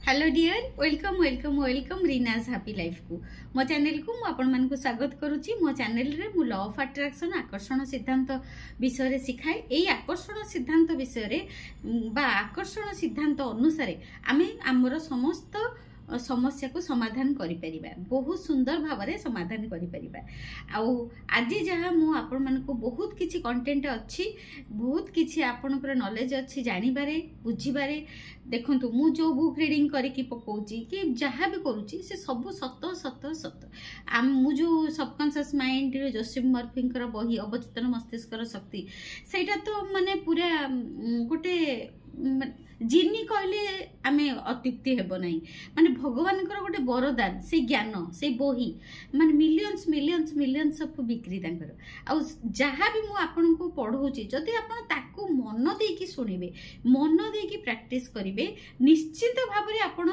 Hello dear welcome welcome welcome Reena's happy life को मो channel को मुझे स्वागत करुच्ची। मो चैनल रे मु लॉ ऑफ अट्रैक्शन आकर्षण सिद्धांत विषय सिखाए। यही आकर्षण सिद्धांत विषय बा आकर्षण सिद्धांत अनुसार आमे आमर समस्त समस्या को समाधान करिपरिबा, बहुत सुंदर भाव में समाधान करिपरिबा। आज जहाँ मु आपण मानको बहुत किछि कंटेंट अच्छी, बहुत किछि आपनकर नॉलेज अच्छी जानिबारे बुझिबारे। देखंतु मु जो बुक रीडिंग करके पकाउची कि जहाँ भी करूची से सब सत सत सत। मु जो सबकॉन्शियस माइंड जोसेफ मर्फींकर बही अवचेतन मस्तिष्कर शक्ति सेटा तो माने पूरा गोटे जिनी कहले आमे अत्युक्ति हेबो नहीं। माने भगवान गोटे वरदान से ज्ञान से बही माने मिलियंस मिलियंस मिलियंस ऑफ बिक्री तांकर। आ जहाँ भी मु आपन को पढ़ौची जदि आपन ताकू मन देकी सुनिबे, मन देकी प्रैक्टिस करिवे, निश्चित भाव में आपन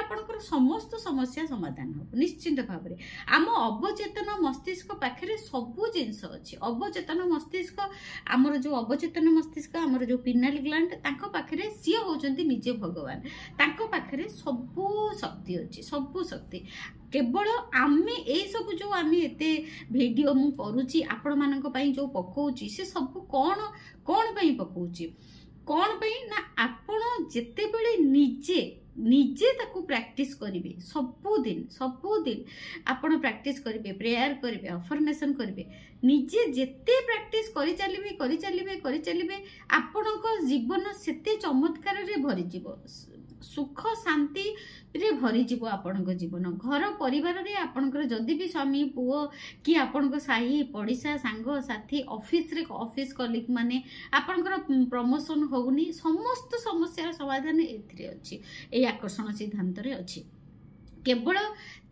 आपनकर समस्त समस्या समाधान हो। निश्चित भाव में आम अवचेतन मस्तिष्क पाखे सबू जिनस अच्छी। अवचेतन मस्तिष्क आमर जो अवचेतन मस्तिष्क आमर जो पिनाल ग्लैंड तांको पाखे सी होचंती निजे भगवान। तांको पाखे सबू शक्ति अच्छी, सबू शक्ति। केवल आमे ए सब जो आमे एते वीडियो मु करूची आपण मानक पई जो पकाउची से सब कोन कोन पई पकाउची, कोन पई ना आपण जेते बेले निजे निजे ताकू प्रैक्टिस करिवे। सबुदिन आपण प्रैक्टिस करिवे, प्रेयर करिवे, अफर्मेशन करिवे। निजे जेते प्रैक्टिस करि चलिवे आपणको जीवन सेते चमत्कार रे भरि जीवो, सुख शांति रे भरि जीवो आपणको जीवन। घर परिवार रे आपणकर जदि भी स्वामी पुओ कि आपणको साही पड़िसा सांग साथी ऑफिस कलीग माने आपणकर प्रमोशन होउनी, समस्त समस्या समाधान एथिरे अछि। ए आकर्षण सिद्धांत रे अछि। केवल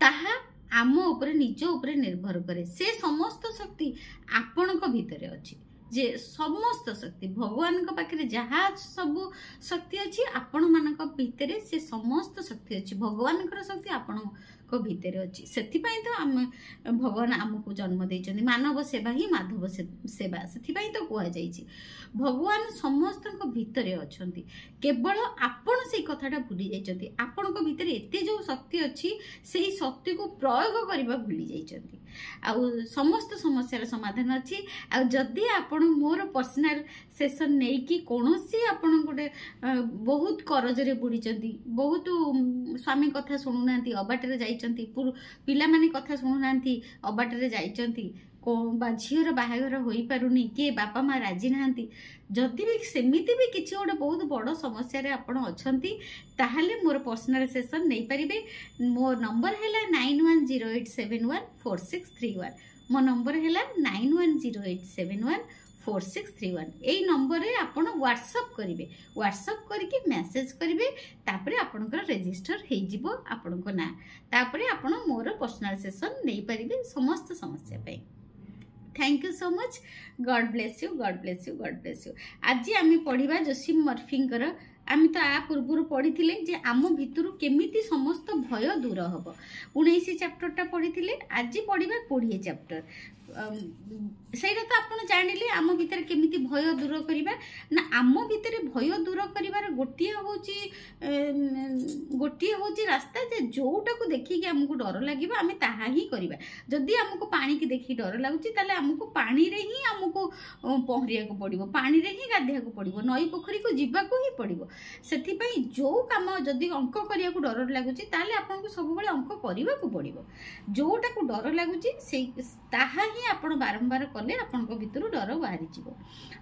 ताहा आम ऊपर निज ऊपर निर्भर करे। से समस्त शक्ति आपणको भितरे अछि। जे समस्त शक्ति भगवान का पाखे जहाँ सब शक्ति अच्छी आपण मानक भितरे से समस्त शक्ति अच्छी। भगवान शक्ति आपण को भितर अच्छी। से तो आम भगवान आमको जन्म देइछन्ति। मानव सेवा ही माधव सेवा, से तो कह जाइछि। भगवान समस्त भितरे अछन्ति। केवल आपण से कथाटा भूली जाइछन्ति। आपण को भितरे एते जो शक्ति अच्छी से शक्ति को प्रयोग करबा भूली जाइछन्ति। आउ समस्त समस्यार समाधान अच्छी। आ जदि आपण मोर पर्सनल सेशन नहीं कि कोनोसी आपण गोटे बहुत करजरे बुड़ीचंती, बहुत स्वामी कथा सुनु नांती, अबाटरे जाइचंती, पिला माने कथा सुनु नांती, अबाटरे जाइचंती, बा झीर बाहागर होई पारुनी, के बापा माँ राजी नांती, जदि भी सेमिति भी किछि गोटे बहुत बड़ समस्या रे आपण अछंती ताहाले मोर पर्सनल सेशन नहीं पारिबे। मोर नंबर हैला 9108714631। मो नंबर हैला 9108714631। एई नंबर रे आपण व्हाट्सएप करिवे, व्हाट्सएप करके मैसेज करिवे। तापरे आपनकर रजिस्टर हेइ जिवो आपनको ना। तापरे आपण मोर पर्सनल सेशन नहीं पारिबे समस्त समस्या पे। Thank you so much. God bless you, God bless you, God bless you. आज आम पढ़ा जोसेफ मर्फींकर। आम तो आ पूर्व पढ़ी जे आम भितर केमिति समस्त भय दूर हम। 19 चैप्टरटा पढ़ी, आज पढ़ा 20 चैप्टर। सेटा तो आप जानिले आम भितर केमिति भय दूर करबा ना। आम भितर भय दूर करिवार गोटिए होची रास्ता जे जोटा को देखिक आमको डर लगे आम ताहा ही करबा। जदि आमको पानी की देखि डर लगुची ताले आमको पानी रे ही आमको पहरिया को पड़िबो, पानी रे ही गाधिया को पड़िबो, नई पोखरी को जीवा को ही पड़िबो। सेथिपई जो काम जदि अंक करिया को डर लगुची ताले आपनको सब बेले अंक करिवा को पड़िबो। जोटा को डर लगुची से ताहा ही आपण बारंबार कले आपनको भितर डर बाहरी जीवो।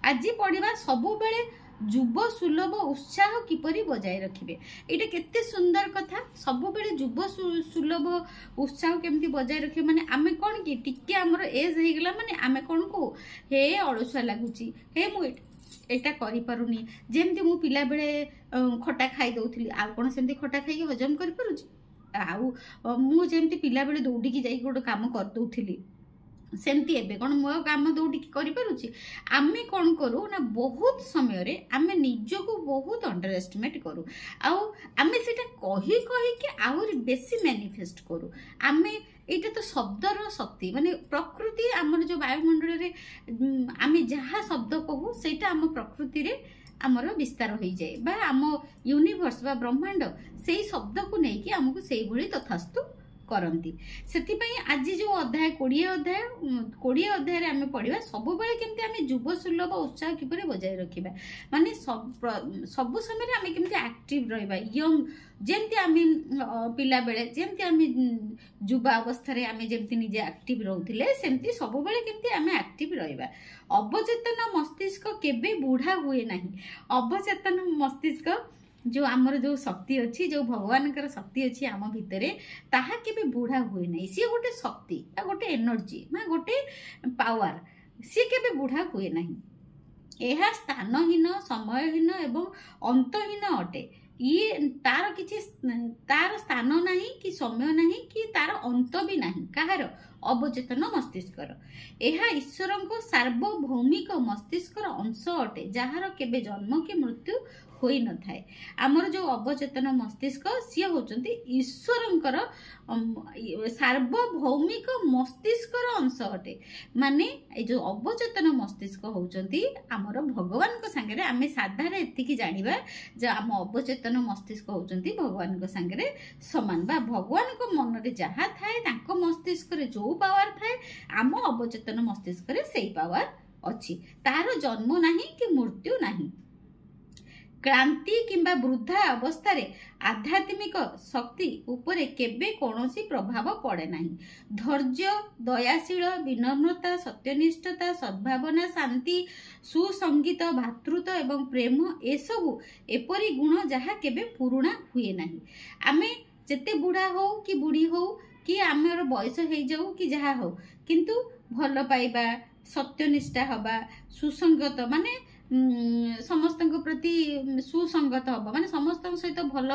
आज पढ़ा सब बेले जुब सुलभ उत्साह किपरि बजाय रखिबे। एटा केते सुंदर कथा। सब बेले जुब सुलभ उत्साह केमती बजाय रखिबे माने आमे कोन कि टिके हमर एज हे गेला माने आमे कोन को हे अलसुआ लागुची, हे मु एटा करि पारुनी। जेमती मु पिला बेले खटा खाई दउथली, आ कोन सेमती खटा खाई हजम करि पारुची। आउ मु जेमती पिला बेले दौड़ी की जाई गोटे काम कर दउथली, सेमती एबे कोन मो काम दौड़ी करि पारुची। आमे कोन करू ना बहुत समय रे आमे निजको बहुत अंडर एस्टिमेट करू। आउ आमे सेटा कहि के आउर बेसी मैनिफेस्ट करू। आमे एटा तो शब्दर शक्ति माने प्रकृति आमर जो वायुमंडल रे आमे जहा शब्द कहू सेटा आम प्रकृति रे आमर विस्तार हो जाए बा आम यूनिवर्स बा ब्रह्मांड से शब्द को लेकिन आमको से तथास्तु करती से आज जो अध्याय 20 अध्याय आम पढ़ा सब केमती आम युव सुलभ उत्साह किपर बजाय रखा माने सब समय आम केमती एक्टिव रहा यंग जमती आम पिला बेले जमती आम युवा अवस्था आम जमती निजे एक्टिव रोते सेमती सब केमती आम एक्टिव रहा अवचेतन मस्तिष्क केबे बुढ़ा हुए ना अवचेतन मस्तिष्क जो आमर जो शक्ति अच्छी जो भगवान शक्ति अच्छी आम भितर ताहा केबे बुढ़ा हुए ना सी गोटे शक्ति गोटे एनर्जी गोटे पावर सी केबे बुढ़ा हुए ना यह स्थानहीन समयहीन एवं अंतहीन अटे ये तार किसी तार स्थान नहीं कि समय नहीं कि तार अंत भी नहीं कहार अवचेतन मस्तिष्कर यह ईश्वर को सार्वभौमिक मस्तिष्कर अंश अटे जार केबे जन्म कि मृत्यु होई न थाए आमर जो अवचेतन मस्तिष्क सी होचंती ईश्वरंकर सार्वभौमिक मस्तिष्कर अंश अटे माने जो अवचेतन मस्तिष्क होचंती आमर भगवान को संगे आमे साधारे एतिकी जानिबा जे आम अवचेतन मस्तिष्क होचंती भगवान को संगे समान बा भगवान को मन रे जहा थाए तांको मस्तिष्क रे जो पावर थाए आम अवचेतन मस्तिष्क रे सेही पावर अछि तार जन्म नाही कि मृत्यु नाही क्रांति किंबा वृद्धा अवस्था रे आध्यात्मिक शक्ति उपरे केबे कोनोसी प्रभाव पड़े नहीं धैर्य दयाशील विनम्रता सत्यनिष्ठता सद्भावना शांति सुसंगीत भातृत्व एवं प्रेम ए सबु एपरी गुण जहा केबे पुराणा हुए नहीं आमे जेते बुढ़ा हो कि बुढ़ी हो कि आमर बयस हो जाऊ कि जहा हो किंतु भल पाइबा सत्यनिष्ठा हबा सुसंगत माने समस्त प्रति सुसंगत हबा माने समस्त सहित भल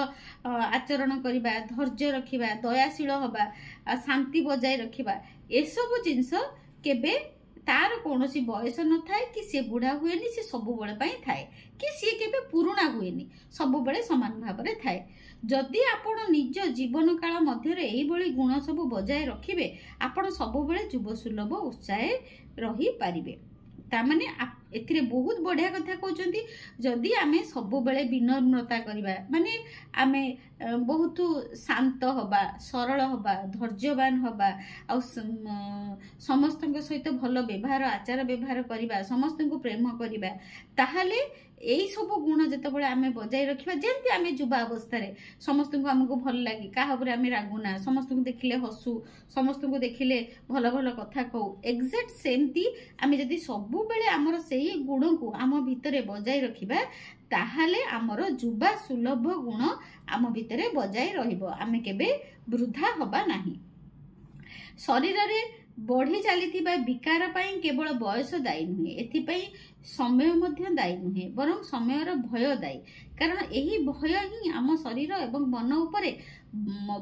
आचरण करिबा धैर्य रखिबा दयाशील हबा शांति बजाय रखिबा ए सब जिंस केबे तार कोनोसी बयस न थाए कि से बुढ़ा हुएनी से सब बेले पई थाए कि से केबे पुराणा हुएनी सब बेले समान भाव रे थाए जदि आपण निज जीवन काल मध्य एई भली गुण सब बजाय रखिबे आपण सब बेले युव सुलभ उत्साह रही पारिबे तामाने एथिरे बहुत बढ़िया कथा कहउचंती जदि आमे सब बेले विनम्रता करिबा माने आमे बहुत शांत हबा सरल हबा धैर्यवान हबा आ समस्त सहित भल व्यवहार आचार व्यवहार करिबा समस्त को प्रेम करिबा ताहाले एई सब गुण जेतेबेले आमे बजाय रखिबा जेंति आमे युवा अवस्था रे समस्त को हमको भल लागी काहा ऊपर आमे रागुना समस्त को देखिले हसु समस्त को देखिले भल भल कथा कहू एक्जेक्ट सेमती आमे जदि सब बेले हमर सेही गुण को आम भितरे बजाय रखिबा ताहाले आमर युवा सुलभ गुण आम भितरे बजाय रहिबो आमे केबे वृद्धा हबा नाही शरीर रे बढ़ी चली विकार पाई केवल बयस दायी नुहे एथिपाई समय मध्य दायी नुहे बरं समयर भय दायी कारण यही भय ही आम शरीर एवं मन उपरे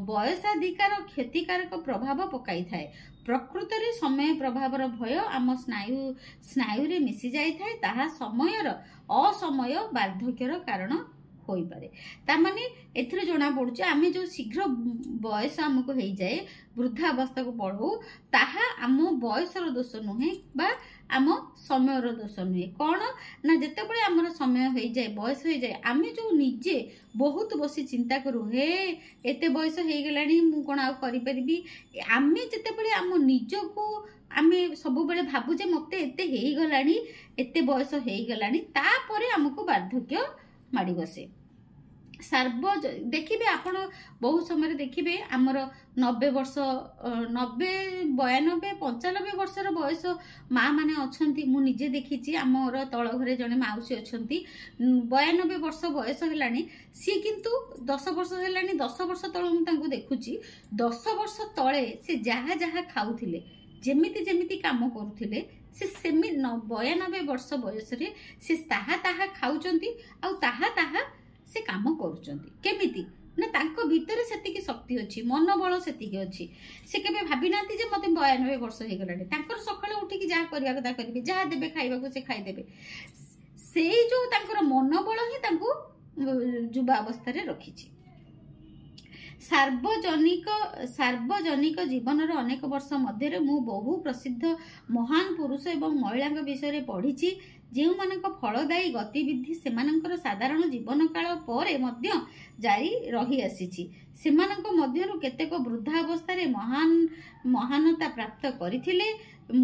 बयसाधिकार क्षतिकारक प्रभाव पकाई थाए प्रकृत रे समय प्रभावर भय आम स्नायु रे मिसी जाई थाए ताहा समयर असमय वार्धक्यर कारण होई पारे तामाने एथिरे जोना पड़ुचे आमे जो शीघ्र बयस हमको हो जाए वृद्धा अवस्था को पढ़ू ताहा आम बयसर दोष नुहे बा आम समयर दोष नुहे कौन ना जितेबाला आमर समय हो जाए बयस हो जाए आम जो निजे बहुत बसी चिंता करूँ हे एते बयस हो गलानी मु कौन आ करि आम जितेबाला आम निज को आमे सब बेले भाबुजे मते एते हेई गलानी एते बयस हो गलानी तापरे हमको वार्धक्य माड़ी बसे देखिए आपण बहुत समय देखिए आमर 90 वर्ष 90 92 95 वर्षर बयस माँ माने अच्छी मु निजे देखी आमर तल घरे जड़े माउसी अच्छा 92 वर्ष बयस है सी किंतु 10 वर्ष है 10 वर्ष तल मुझे देखुची 10 वर्ष तले से जहा जहा खाऊले जेमिति जेमिति काम करुले से 92 वर्ष बयस से ताहा ताहा खाऊचंती आ ताहा ताहा से काम करुचंती केमिति ना तांको भीतर सेतिकी शक्ति अछि मनोबल सेतिकी अछि से केबे भाबी नांती जे मते 92 वर्ष हे गलानी तांकर सखळे उठिकी जा करिया कथा करिवे जा देबे खाइबा को से खाइ देबे सेई जो तांकर मनोबल ही तांको युवा अवस्था रे रखिछि सार्वजनिक जीवन अनेक वर्ष मध्य मु बहु प्रसिद्ध महान पुरुष एवं महिला विषय पढ़ी ଯେଉଁମାନଙ୍କ ଫଳଦାୟୀ ଗତିବିଧି ସେମାନଙ୍କର ସାଧାରଣ ଜୀବନ କାଳ ପରେ ମଧ୍ୟ ଜାରି ରହି ଆସିଛି। ସେମାନଙ୍କ ମଧ୍ୟରୁ କେତେକ ବୃଦ୍ଧାବସ୍ଥାରେ ମହାନତା ପ୍ରାପ୍ତ କରିଥିଲେ।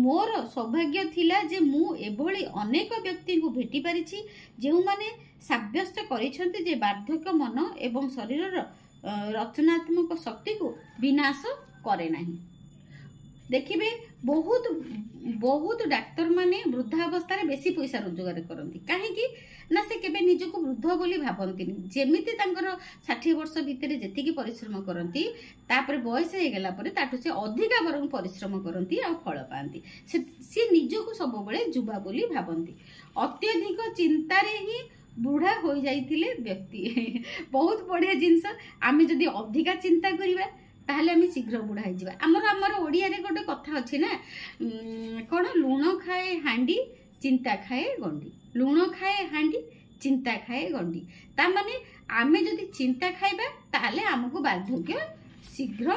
ମୋର ସୌଭାଗ୍ୟ ଥିଲା ଯେ ମୁଁ ଏଭଳି ଅନେକ ବ୍ୟକ୍ତିଙ୍କୁ ଭେଟି ପାରିଛି ଯେଉଁମାନେ ସାବ୍ୟସ୍ତ କରିଛନ୍ତି ଯେ ବାର୍ଦ୍ଧକ୍ୟ ମନ ଏବଂ ଶରୀରର ରଚନାତ୍ମକ ଶକ୍ତିକୁ ବିନାଶ करे नहीं। देखिए बहुत बहुत डाक्तर माने वृद्धावस्था बेसी पैसा रोजगार करती कहीं ना से केबे निजको वृद्ध बोली भावती जेमिति तांकर 60 वर्ष भितर जेतिकी परिश्रम करती तापर बयस हो गला परे ताटू से अधिका बरं परिश्रम करती आ फल पाती से निजको सब बेले जुबा बोली भावती। अत्यधिक चिंतारे ही बुढ़ा हो जाइतिले व्यक्ति बहुत बढ़िया जिनस आमे जदी अधिका चिंता करिबा ताहले आमे शीघ्र बुढ़ा हो जावा। आमर ओडिया रे गोटे कथा अछि ना कोन लुण खाए हांडी चिंता खाए गंडी लुण खाए हांडी चिंता खाए गंडी ता माने आमे जदी चिंता खाइबा ताहले हमको वार्धक्य शीघ्र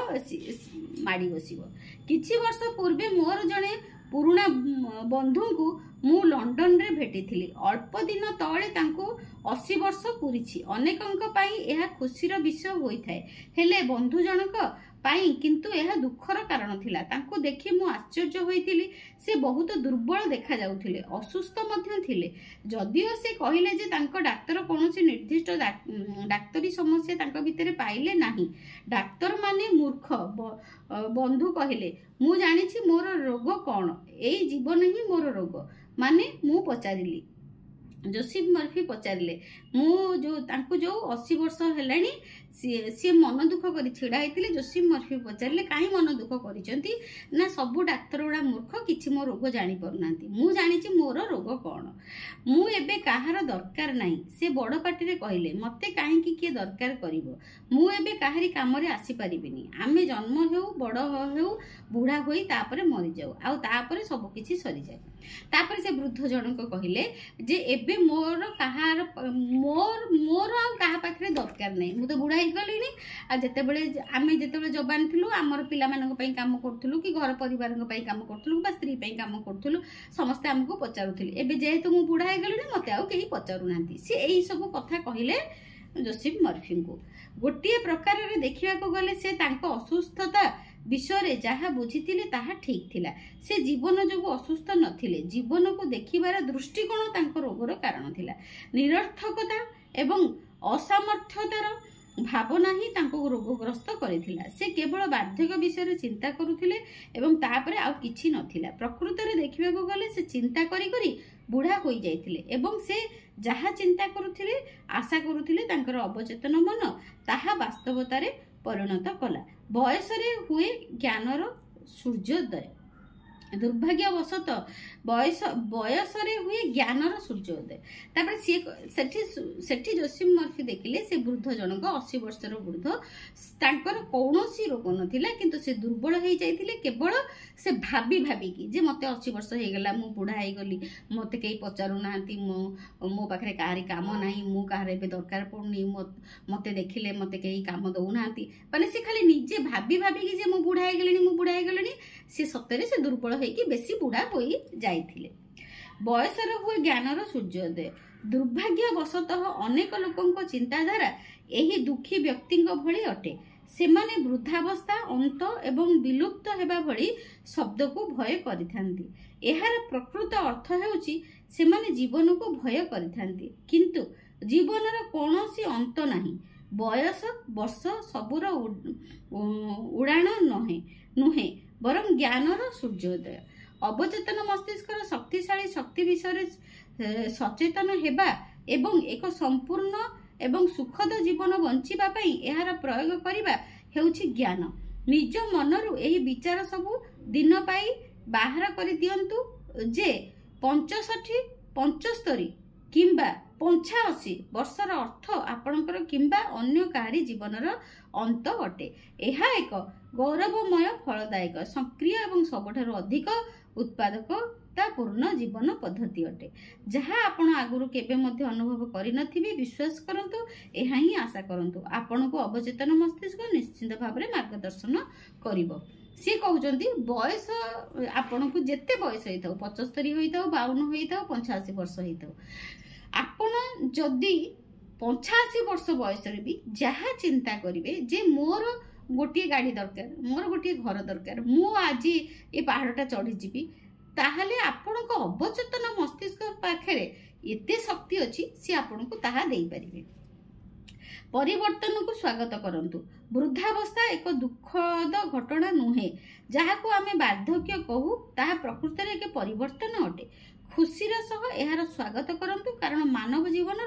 माड़ी बसिबो। किछि वर्ष पूर्वे मोर जने पुराना बंधु को मु लंडन रे भेटी थी। अल्प दिन तले तांको 80 वर्ष पूरी अनेकंक पाई यह खुशीर विषय होता है हेले बंधु जनक पाई किंतु यह दुखर कारण थिला। तांको देखि मु आश्चर्य होइतिली। से बहुत दुर्बल देखा जाउथिले असुस्थ मध्य थिले जदियो से कहिले जे तांको डाक्टर कोनोसी निर्दिष्ट डाक्तरी समस्या तांको भितरे पाइले नाही। डाक्तर माने मूर्ख बंधु कहिले मु जानिछि मोर रोग कोन एई जीवन ही मोर रोग माने मु पचारिली जोसेफ मर्फी पचारे मु जो तांको जो 80 वर्ष हेलानी सी मन दुख कर छिड़ा होते। जोसेफ मर्फी पचारे कहीं मन दुख करिसेंती ना सबू डाक्तर गुड़ा मूर्ख किछि मो रोग जानी पारुना मु जानिछि मोर रोग कौन मु एबे काहार दरकार नाही। से बड़ पार्टी कहले मते कहीं किए दरकार करिवो मु एबे काहारी काम रे आसी परिबिनी। आमे जन्म हेउ बड़ हेउ बुढ़ा होई तापरे मरि जाऊ आ तापरे सब किछि सरी जाय। तापरे से वृद्ध जनक कहले जे एबे मोर कहार मोर आ कहा पाखरे दरकार नाही मु तो बुढ़ा ही गलिनी आ जते बेले आमे जते बेले जवान थिलु हमर पिला मानक पई काम करथुलु कि घर परिवार पई काम करथुलु बा स्त्री पई काम करथुलु समस्त हमको पचारुथिले। एबे जेहेतु मु बुढ़ा ही गलिनी मते आ केही पचारु नांती। से एही सब कथा कहिले जोसेफ मर्फी को। गोटिए प्रकार रे देखिया को गले से तांको असुस्थता विषय जहाँ बुझीथिले ताहा ठीक थिला। से जीवन जो असुस्थ नथिले जीवन को देखिबार दृष्टिकोण तांको रोगर कारण थिला। निरर्थकता एवं असामर्थ्यतार भावना ही तांको रोगग्रस्त करिथिला। से केवल वार्धक्य विषय चिंता करुथिले एवं तापरे आउ किछि नथिला। प्रकृत रे देखिबा को गले से चिंता करी करी बुढ़ा हो जाइथिले एवं से जहाँ चिंता करुथिले आशा करुथिले तांकर अवचेतन मन ताहा वास्तवतारे परिणत कला। बयस रे हुए ज्ञानर सूर्योदय दुर्भाग्यवशत बयस रे हुए ज्ञानर सूर्योदय। तापर सेठी जोसेफ मर्फी देखिले से वृद्ध जनक 80 वर्षर वृद्ध तांकर कौनसी रोग नथिला किंतु से दुर्बल हो जाइथिले केवल से भाबी भाबी कि जे मते 80 वर्ष हो गला मु बुढ़ा हो गली मते केही पचारु नांती मो पाखरे काहारी काम नाही मु काहारे बे दरकार पड़नी मते देखिले मते केही काम दउ नांती माने से खाली निजे भाबी भाबी कि जे मु बुढ़ा हो गलिनी से सत्तरे से दुर्बल होइकी बेसी बुढ़ा होई जाइथिले। बयसर हुए ज्ञानर सूर्योदय दुर्भाग्यवशत अनेक लोकंक चिंताधारा एही दुखी व्यक्ति भली अटे। सेमाने वृद्धावस्था अंत एवं विलुप्त हेबा भली शब्द को भय करिथांती। एहार प्रकृत अर्थ हेउची सेमाने जीवन को भय करिथांती किंतु जीवनर कोनोसी अंत नाही। बयस वर्ष सबुर उड़ाण नुहे बरं ज्ञानर सूर्योदय। अवचेतन मस्तिष्कर शक्तिशाली शक्ति विषय सचेतन हेबा एवं एक संपूर्ण एवं सुखद जीवन बंचिबा पई एहार प्रयोग करिबा हेउछि ज्ञान। निज मनरु एही विचार सबु दिन पाई बाहर करि दियंतु जे 65 75 किंबा 85 वर्षर अर्थ आपणकर किंबा अन्य काहारी जीवनर अंत अटे। एहा एक गौरवमय फलदायक सक्रिय एवं सबठारु अधिक उत्पादकतापूर्ण जीवन पद्धति अटे जहाँ आपण आगुरु केबे मध्य अनुभव करि नथिबे। विश्वास करंतु एहा ही आशा करंतु आपण को अवचेतन मस्तिष्क निश्चित भाव में मार्गदर्शन करिवो। सी कहते बयस आपण को जिते बयस होता 75 होता 52 होता 85 वर्ष होता आपण जदि 85 वर्ष बयस भी जहाँ चिंता करेंगे जे मोर गोटे गाड़ी दरकार मोर गोटे घर दरकार मु आज ये पहाड़टा चढ़ीजी ताहले आपण को अवचेतन मस्तिष्क पाखे एते शक्ति अच्छी सी आपण को ताहा दे पारिबे। परिवर्तन को स्वागत करंतु। वृद्धावस्था एक दुखद घटना नुहे जहाँ को आमे वार्धक्य कहू ताहा प्रकृति रे एक परिवर्तन अटे। खुशीर सह एहार स्वागत करंतु कारण मानव जीवन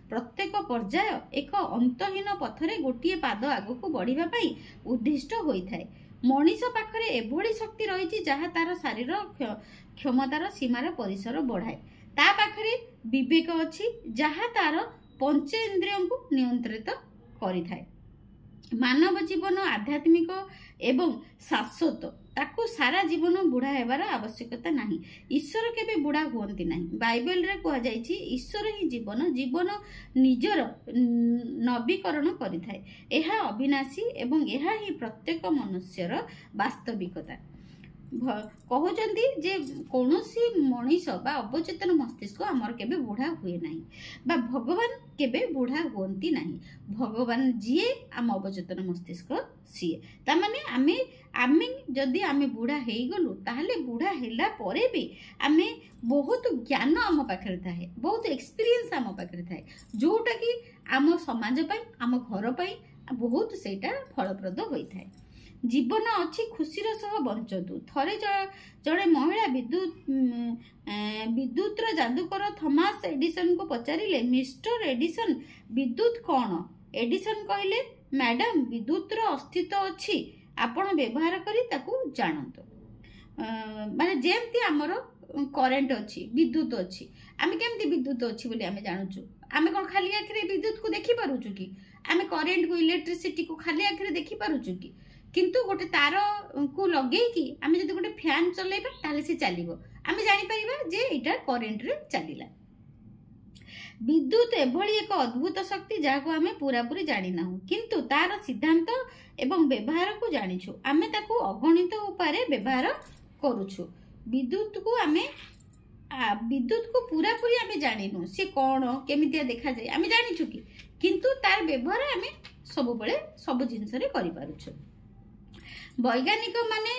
प्रत्येक पर्याय एक अंतहीन पथरे गोटे पाद आगु को बढ़िबा पई उद्दिष्ट होइथाय। मनीष पाखरे एभली शक्ति रही जहाँ तार शारीर क्षमतार सीमार परिसर बढ़ाए ता पाखरे विवेक अच्छी जहाँ तार पंचेन्द्रियों को नियंत्रित करिथाय। मानव जीवन आध्यात्मिक एवं शाश्वत ताकू सारा जीवन बुढ़ा हेबार आवश्यकता नहीं। ईश्वर केबे बुढ़ा हुअंती नहीं। बाइबल रे कहा जायछि ईश्वर ही जीवन जीवन निजर नवीकरण करिथाय। एहा अविनाशी एवं एहा ही प्रत्येक मनुष्यर वास्तविकता। कहते जे कौनसी मनीष बा अवचेतन मस्तिष्क आमर केबे बुढ़ा हुए नहीं बा भगवान केबे बुढ़ा हुअंती नहीं। भगवान जीए आम अवचेतन मस्तिष्क सीए ता माने आमे आमे जदि आमे बुढ़ा हे गलु ताहले बुढ़ा हेला परे भी आमे बहुत ज्ञान आम पाखरे थाए बहुत एक्सपीरियंस आम पाखरे थाए जोटा कि आम समाज पई आम घर पई बहुत सेटा फलप्रद होई थाए। जीवन अच्छी खुशीर सह बंचतु। थरे जड़े महिला विद्युतर जादूकर थॉमस एडिसन को पचारिले मिस्टर एडिसन विद्युत कौन? एडिसन कहले मैडम विद्युतर अस्तित्व अच्छी आपण व्यवहार करी ताकू जानतु। माने जेमती आमर करेंट अच्छी विद्युत अच्छी आमे केमती विद्युत अच्छी बोली आमे जानुचु। आमे कोन खाली आखिरे विद्युत को देखि पारुचु कि? आमे करेंट को इलेक्ट्रिसिटी को खाली आखिरे देखि पारुचु कि? किंतु गोटे तार को लगे कि आमे जदि गोटे फैन चलेबा ताले से चलिबो आमे जानि परिबा जे एटा करेंट रे चलिला। विद्युत एभली एक अद्भुत शक्ति जाको आमे पूरा पूरी जानि नाहु किंतु तार सिद्धांत एवं व्यवहार को जानिछु। आमे ताको अगणित उपाय व्यवहार करूछु। विद्युत को पूरा पूरी आमे जानिनु से कोन केमितिया देखा जाय आमे जानिछु कि किंतु तार व्यवहार आमे सब बेले सब जिंस रे करि पारुछु। वैज्ञानिक माने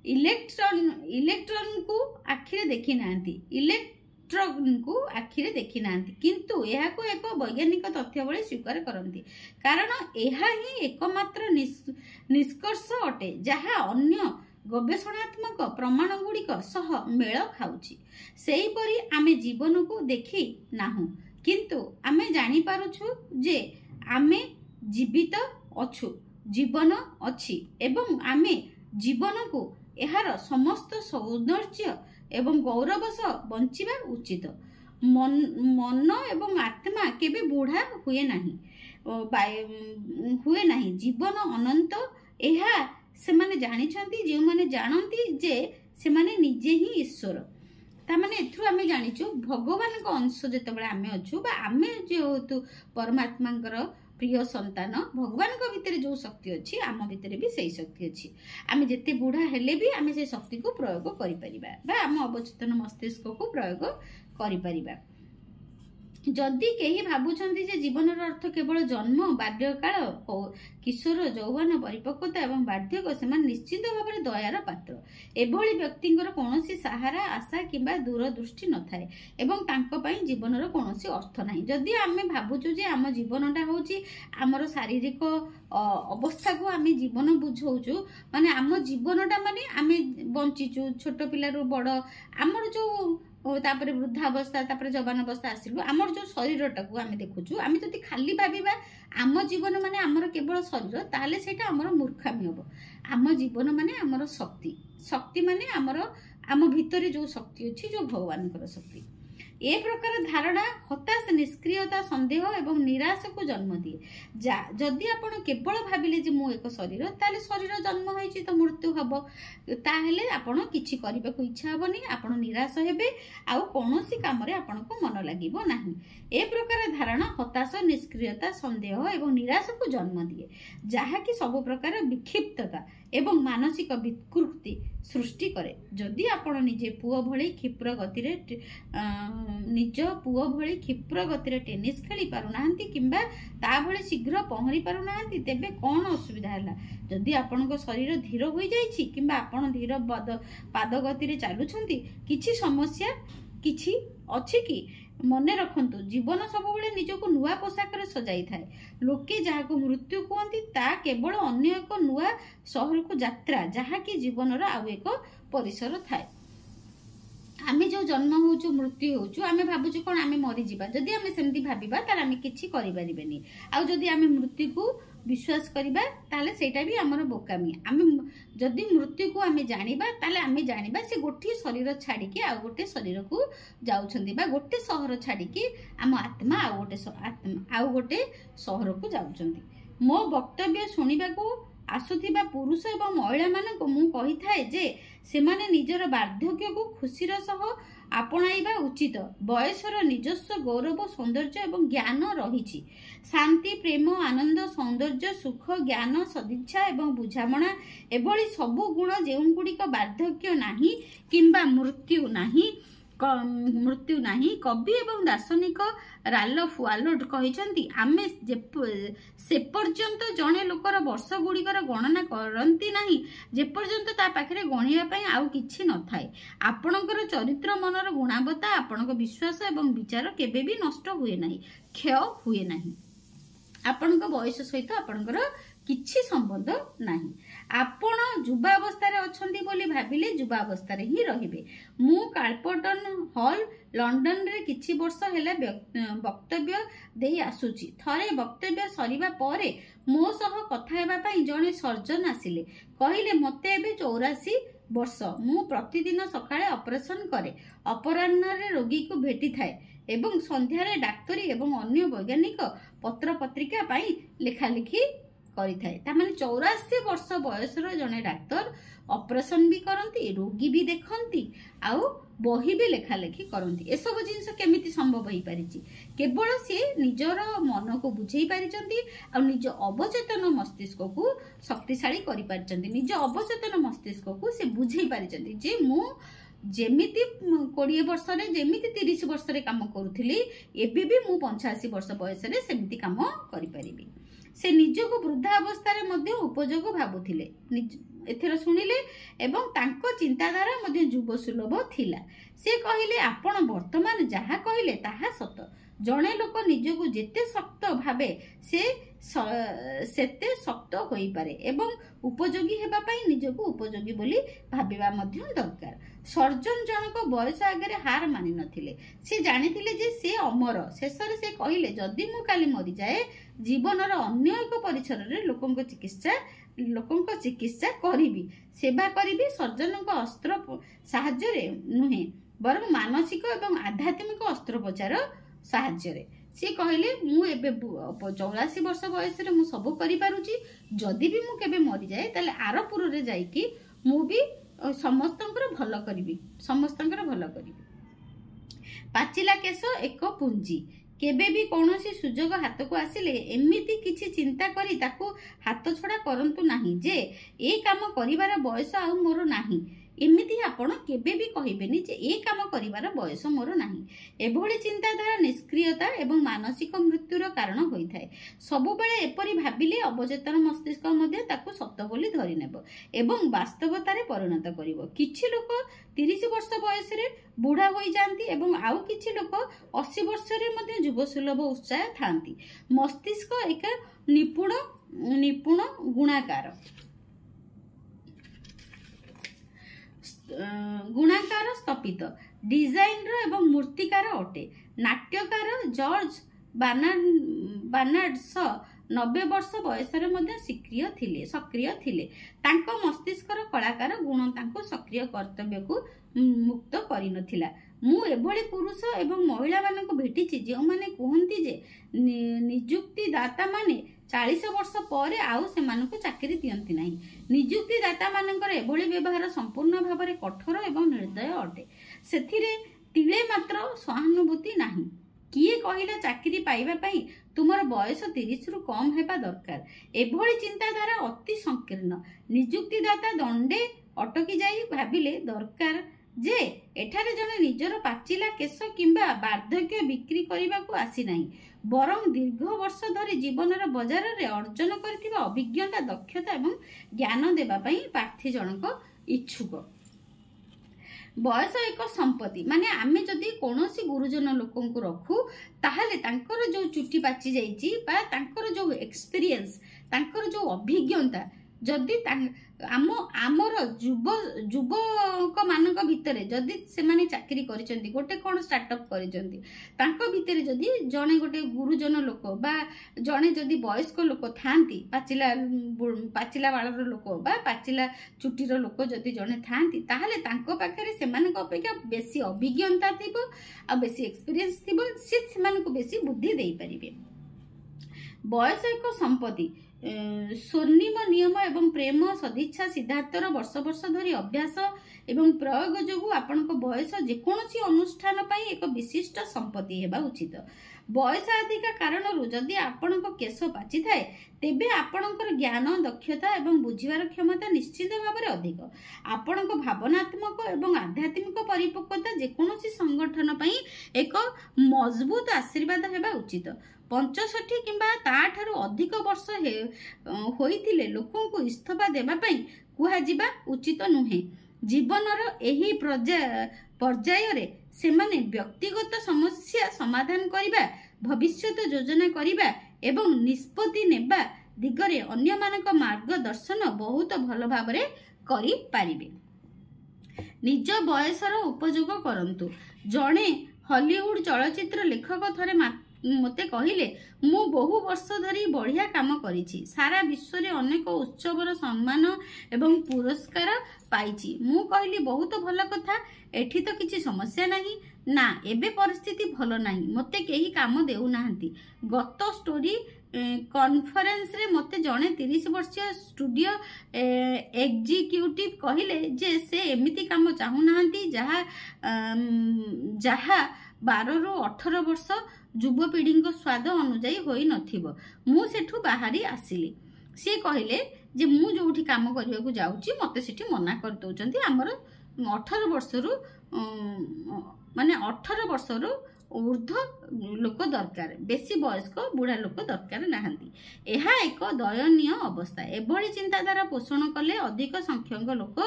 इलेक्ट्रॉन को आखिरे देखि नांती इलेक्ट्रॉन को आखिरे देखि नांती किंतु एहा को एक वैज्ञानिक तथ्य बळे स्वीकार करंती कारण एहा ही एकमात्र निष्कर्ष अटे जहा अन्य गवेषणात्मक प्रमाण गुड़िक सह मेल खाउची। सेही परी आमे जीवन को देखि नाहु किंतु आमे जानि पारुछु जे आमे जीवित अछु जीवन अच्छी एवं आमे जीवन को एहार समस्त सौंदर्य एवं गौरव सह बंचिबा उचित। मन एवं आत्मा केबे बुढ़ा हुए नहीं जीवन अनंत एहा से माने जानिछंती जे माने जानंती जे से माने निजे ही ईश्वर ता माने एथु आमे जानिछु भगवान को अंश जेतेबेले आमे अछु बा आमे जेहेतु परमात्मांकर प्रिय संतान भगवान को भितर जो शक्ति अच्छी आम भितर भी सही शक्ति अच्छी आमे जेते बुढ़ा हेले भी आमे से शक्ति को प्रयोग करि परिबा बा आम अवचेतन मस्तिष्क को प्रयोग करि परिबा। जदि केही भाबुछंती जे जीवन अर्थ केवल जन्म बाल्यकाल किशोर यौवन परिपक्वता एवं वार्धक्य से निश्चित भाव में दयार पात्र एभली व्यक्तिंकर कौनसी सहारा आशा किंबा दूरदृष्टि न थाए एवं तांको पई जीवनर कौनसी अर्थ नाही। जदि आमे भाबुछु जे आम जीवनटा होची आमर शारीरिक अवस्था को आमे जीवन बुझौछु माने आम जीवनटा माने आमे बंचिचु छोट पिलारू बड़ आमर जो तापर वृद्धावस्था तापर जवान अवस्था आसिलु आमर जो शरीरटा को आमे देखुछु आमे जदि खाली भाबिबा आम जीवन माने आमर केवल शरीर ताले सेटा आमर मूर्खामी हबो। आम जीवन माने आमर शक्ति शक्ति माने आमर आम भितरे जो शक्ति अछि जो भगवानकर शक्ति ए प्रकार धारणा हताश निष्क्रियता संदेह एवं निराश को जन्म दिए। जदि आपण केवल भाविले जे मु एक शरीर ताले शरीर जन्म होइछि तो मृत्यु हबो ताहेले आपण किछि करिबा को इच्छा हबनी, आपण निराश हेबे आउ कोनोसी काम रे आपण को मन लागिबो नाही। ए प्रकार धारणा हताश निष्क्रियता संदेह एवं निराश को जन्म दिए, जहा कि सब प्रकार विक्षिप्तता एवं मानसिक विकृति सृष्टि करे। जदि आपण निजे पुओ भली क्षिप्र गति रे निज पुओ भली क्षिप्र गति रे टेनिस खेली पारु नाहंती किंबा ता भली शीघ्र पहरी पारु नाहंती, तेबे कोन असुविधा हला? जदि आपनको शरीर धीर होई जाईछि किंबा आपण धीर पाद गति रे चालुछंती, किछि समस्या किछि अछि कि? मने रखंतु, जीवन सबुबले निजको नुआ पोशाक रे सजाई थाए। लोके जाहाको मृत्यु कहंती ता केवल अन्य एक नुआ शहर को यात्रा, जहा कि जीवन रा आउ एक परिसर थाए। आमे जो जन्म होचु मृत्यु होचु आमे भाबुचु कोन आमे मरि जिबा। जदि आमे सेमती भाबिबा तार आमे किछि करि परिबेनी। आ जदि आमे मृत्यु को विश्वास करिबा ताले सेटा भी हमर बोकामी। आमे जदि मृत्यु को आमे जानिबा ताले आमे जानिबा से गोटे शरीर छाडी के आ गोटे शरीर को जाउछंती, बा गोटे शहर छाडी के हम आत्मा आ गोटे शहर को जाउछंती। मो वक्तव्य सुनिबा को आसुथिबा पुरुष एवं महिला मानक मु कहि थाए जे सेमाने निजर वार्धक्य को खुशीर सह आपणाइबा उचित। बयसर निजस्व गौरव सौंदर्य एवं ज्ञान रहिछि। शांति प्रेम आनंद सौंदर्य सुख ज्ञान सदिच्छा एवं बुझामणा एभली सबु गुण जेउन गुड़िक वार्धक्य नाही किंबा मृत्यु नाही। कवि एवं दार्शनिक राल्फ वाल्डो कहिसंती आमे से पर्यंत जणे लोकर वर्ष गुड़िकर गणना करंती नाही जे पर्यंत ता पाखरे गणिया पई आउ किछि न थाए। आपणकर चरित्र मनर गुणवत्ता आपणक विश्वास एवं विचार केबे भी नष्ट हुए नाही, क्षय हुए नाही। आपणक बयस सहित आपणकर किछि संबंध नाही। आपण युवा अवस्था रे अछंती बोली भाबिले युवा अवस्था रे ही रहिबे। मु कार्लटन हॉल लंडन रे किछि वर्ष हेला वक्तव्य देई आसुची। थरे वक्तव्य सरीबा परे मो सह कथा हेबा पई जणे सर्जन आसिले। कहिले मते एबे 84 वर्ष। मु प्रतिदिन सकाळे ऑपरेशन करे, अपराह्न रे रोगी को भेटी थाए एवं संध्या रे डाक्टरी एवं अन्य वैज्ञानिक पत्र पत्रिका पई लेखा लिखी करि थाए। ता माने 84 वर्ष बयसर जने डाक्टर ऑपरेशन भी करंती, रोगी भी देखंती आउ बही भी लेखा लेखी करंती। ए सब जिंस केमिति संभव होई परिछि? केवल से निजर मन को बुझेई परिचंती आ निज अवचेतन मस्तिष्क को शक्तिशाली करि परिचंती। निज अवचेतन मस्तिष्क को से बुझेई परिचंती जे मु जेमिति 20 वर्ष रे जेमिति 30 वर्ष रे काम करूथिली एबे भी मु 85 वर्ष बयस रे सेमिति काम करि परिबी। से निजको वृद्धा अवस्था रे मध्य उपयोग भाबुथिले, एथेर सुनिले एवं तांको चिंताधारा मध्य युव सुलभ थिला। से कहिले आपण वर्तमान जहा कहिले ताहा सत। जणे लोक निजको जेते शक्त भाबे से सेते शक्त होई पारे एवं उपयोगी हेबा पई निजको उपयोगी बोली भाबिबा मध्य दरकार। सर्जन जनक बयस आगे हार मानि नथिले। से जानिथिले जे से अमर। शेषरे से कहिले जदि मु काली मरि जाए जीवनर अन्य एक परिसर रे लोकंक चिकित्सा करिबी, सेवा करिबी। सर्जनक अस्त्र साहाय्य रे नुहे बरं मानसिक एवं आध्यात्मिक अस्त्रोपचार साहाय्य रे। से कहिले मु एबे 84 वर्ष बयस रे मु सब करि पारुची। जदि भी मु केबे मरि जाए ताले आरपुर रे जाई कि मु भी समस्तंकर भल करिबी, समस्तंकर भल करिबी। पाचिला केस एक पुंजी। केबे भी कौनसी सुजोग हाथ को आसिले एमिति किछि चिंता करी ताकू हाथ छड़ा करंतु नाही जे ए काम करिवार बयस आ मोर नाही। एमिति आपण केबे भी कहिबेनी जे ए काम करिवार बयस मोर नाही। एभली चिंताधारा निष्क्रियता एवं मानसिक मृत्युर कारण होई थाए। सबु बेले एपरि भाबिले अवचेतन मस्तिष्क मध्ये ताकू सत्य बोली धरि नेबो एवं वास्तवता रे परिणत करिवो। किछि लोक 30 वर्ष बयस रे बुढ़ा होई जांती एवं आउ किछि लोक 80 वर्ष रे मध्ये युव सुलभ उत्साह थांती। मस्तिष्क एक निपुण गुणाकार स्थपित डिजाइन एवं मूर्तिकार अटे। नाट्यकार जॉर्ज बार्नार्ड्स 90 वर्ष बयस सक्रिय थिले। तांको मस्तिष्कर कलाकार गुण तांको सक्रिय कर्तव्य को मुक्त करि नथिला। ମୁଁ ଏଭଳି ପୁରୁଷ ଏବଂ ମହିଳାମାନଙ୍କୁ ଭେଟିଛି ଯେଉଁମାନେ କୁହନ୍ତି ଯେ ନିଯୁକ୍ତିଦାତା ମାନେ 40 ବର୍ଷ ପରେ ଆଉ ସେମାନଙ୍କୁ ଚାକିରି ଦିଅନ୍ତି ନାହିଁ। ନିଯୁକ୍ତିଦାତାମାନଙ୍କର ଏଭଳି ବ୍ୟବହାର ସମ୍ପୂର୍ଣ୍ଣ ଭାବରେ କଠୋର ଏବଂ ନିର୍ଦ୍ଦୟ ଅଟେ। ସେଥିରେ ତିଳେ ମାତ୍ର ସହାନୁଭୂତି ନାହିଁ। କିଏ କହିଲା ଚାକିରି ପାଇବା ପାଇଁ ତୁମର ବୟସ 30ରୁ କମ୍ ହେବା ଦରକାର? ଏଭଳି ଚିନ୍ତାଧାରା ଅତି ସଂକୀର୍ଣ୍ଣ। ନିଯୁକ୍ତିଦାତା ଦଣ୍ଡେ ଅଟକି ଯାଇ ଭାବିଲେ ଦରକାର ଯେ ଏଠାରେ ଜଣେ ନିଜର ପାଚିଲା କେଶ କିମ୍ବା ବାର୍ଦ୍ଧକ୍ୟ ବିକ୍ରି କରିବାକୁ ଆସିନାହିଁ, ବରଂ ଦୀର୍ଘ ବର୍ଷ ଧରି ଜୀବନର ବଜାରରେ ଅର୍ଜନ କରିଥିବା ଅଭିଜ୍ଞତା, ଦକ୍ଷତା ଏବଂ ଜ୍ଞାନ ଦେବା ପାଇଁ ପ୍ରାର୍ଥୀ ଜଣକ ଇଚ୍ଛୁକ। ବୟସ ଏକ ସମ୍ପତ୍ତି। ମାନେ ଆମେ ଯଦି କୌଣସି ଗୁରୁଜନ ଲୋକଙ୍କୁ ରଖୁ ତାହେଲେ ତାଙ୍କର ଯେଉଁ ଚୁଟି ପାଚି ଯାଇଛି ବା ତାଙ୍କର ଯେଉଁ ଏକ୍ସପିରିଏନ୍ସ, ତାଙ୍କର ଯେଉଁ ଅଭିଜ୍ଞତା, ଯଦି ଆମର ଯୁବକମାନଙ୍କ ଭିତରେ ଯଦି ସେମାନେ ଚାକିରି କରିଛନ୍ତି, ଗୋଟେ କ'ଣ ଷ୍ଟାର୍ଟଅପ୍ କରିଛନ୍ତି, ତାଙ୍କ ଭିତରେ ଯଦି ଜଣେ ଗୋଟେ ଗୁରୁଜନ ଲୋକ ବା ଜଣେ ଯଦି ବୟସ୍କ ଲୋକ ଥାଆନ୍ତି, ପାଚିଲା ବାଳର ଲୋକ ବା ପାଚିଲା ଚୁଟିର ଲୋକ ଯଦି ଜଣେ ଥାଆନ୍ତି, ତାହେଲେ ତାଙ୍କ ପାଖରେ ସେମାନଙ୍କ ଅପେକ୍ଷା ବେଶୀ ଅଭିଜ୍ଞତା ଥିବ ଆଉ ବେଶୀ ଏକ୍ସପିରିଏନ୍ସ ଥିବ, ସେ ସେମାନଙ୍କୁ ବେଶୀ ବୁଦ୍ଧି ଦେଇପାରିବେ। ବୟସ ଏକ ସମ୍ପତ୍ତି। ସ୍ୱର୍ଣ୍ଣିମ ନିୟମ ଏବଂ ପ୍ରେମ ସଦିଚ୍ଛା ସିଦ୍ଧାନ୍ତର ବର୍ଷ ବର୍ଷ ଧରି ଅଭ୍ୟାସ ଏବଂ ପ୍ରୟୋଗ ଯୋଗୁଁ ଆପଣଙ୍କ ବୟସ ଯେକୌଣସି ଅନୁଷ୍ଠାନ ପାଇଁ ଏକ ବିଶିଷ୍ଟ ସମ୍ପତ୍ତି ହେବା ଉଚିତ। ବୟସ ଅଧିକା କାରଣରୁ ଯଦି ଆପଣଙ୍କ କେଶ ପାଚିଥାଏ ତେବେ ଆପଣଙ୍କର ଜ୍ଞାନ, ଦକ୍ଷତା ଏବଂ ବୁଝିବାର କ୍ଷମତା ନିଶ୍ଚିତ ଭାବରେ ଅଧିକ। ଆପଣଙ୍କ ଭାବନାତ୍ମକ ଏବଂ ଆଧ୍ୟାତ୍ମିକ ପରିପକ୍ୱତା ଯେକୌଣସି ସଂଗଠନ ପାଇଁ ଏକ ମଜବୁତ ଆଶୀର୍ବାଦ ହେବା ଉଚିତ। 65 କିମ୍ବା ତାଠାରୁ ଅଧିକ ବର୍ଷ ହୋଇଥିଲେ ଲୋକଙ୍କୁ ଇସ୍ତଫା ଦେବା ପାଇଁ କୁହାଯିବା ଉଚିତ ନୁହେଁ। ଜୀବନର ଏହି ପର୍ଯ୍ୟାୟରେ ସେମାନେ ବ୍ୟକ୍ତିଗତ ସମସ୍ୟା ସମାଧାନ କରିବା, ଭବିଷ୍ୟତ ଯୋଜନା କରିବା ଏବଂ ନିଷ୍ପତ୍ତି ନେବା ଦିଗରେ ଅନ୍ୟମାନଙ୍କ ମାର୍ଗଦର୍ଶନ ବହୁତ ଭଲ ଭାବରେ କରିପାରିବେ। ନିଜ ବୟସର ଉପଯୋଗ କରନ୍ତୁ। ଜଣେ ହଲିଉଡ ଚଳଚ୍ଚିତ୍ର ଲେଖକ ଥରେ ମୋତେ କହିଲେ, ମୁଁ ବହୁ ବର୍ଷ ଧରି ବଢ଼ିଆ କାମ କରିଛି, ସାରା ବିଶ୍ୱରେ ଅନେକ ଉତ୍ସବର ସମ୍ମାନ ଏବଂ ପୁରସ୍କାର ପାଇଛି। ମୁଁ କହିଲି, ବହୁତ ଭଲ କଥା, ଏଠି ତ କିଛି ସମସ୍ୟା ନାହିଁ। ନା, ଏବେ ପରିସ୍ଥିତି ଭଲ ନାହିଁ, ମୋତେ କେହି କାମ ଦେଉନାହାନ୍ତି। ଗତ ଷ୍ଟୋରୀ କନଫରେନ୍ସରେ ମୋତେ ଜଣେ 30 ବର୍ଷୀୟ ଷ୍ଟୁଡିଓ ଏକ୍ଜିକ୍ୟୁଟିଭ କହିଲେ ଯେ ସେ ଏମିତି କାମ ଚାହୁଁନାହାନ୍ତି ଯାହା 12ରୁ 18 ବର୍ଷ ଯୁବପିଢ଼ିଙ୍କ ସ୍ୱାଦ ଅନୁଯାୟୀ ହୋଇନଥିବ। ମୁଁ ସେଠୁ ବାହାରି ଆସିଲି। ସିଏ କହିଲେ ଯେ ମୁଁ ଯୋଉଠି କାମ କରିବାକୁ ଯାଉଛି ମୋତେ ସେଠି ମନା କରିଦେଉଛନ୍ତି, ଆମର 18 ବର୍ଷରୁ ଉର୍ଦ୍ଧ୍ୱ ଲୋକ ଦରକାର, ବେଶୀ ବୟସ୍କ ବୁଢ଼ା ଲୋକ ଦରକାର ନାହାନ୍ତି। ଏହା ଏକ ଦୟନୀୟ ଅବସ୍ଥା। ଏଭଳି ଚିନ୍ତାଧାରା ପୋଷଣ କଲେ ଅଧିକ ସଂଖ୍ୟକ ଲୋକ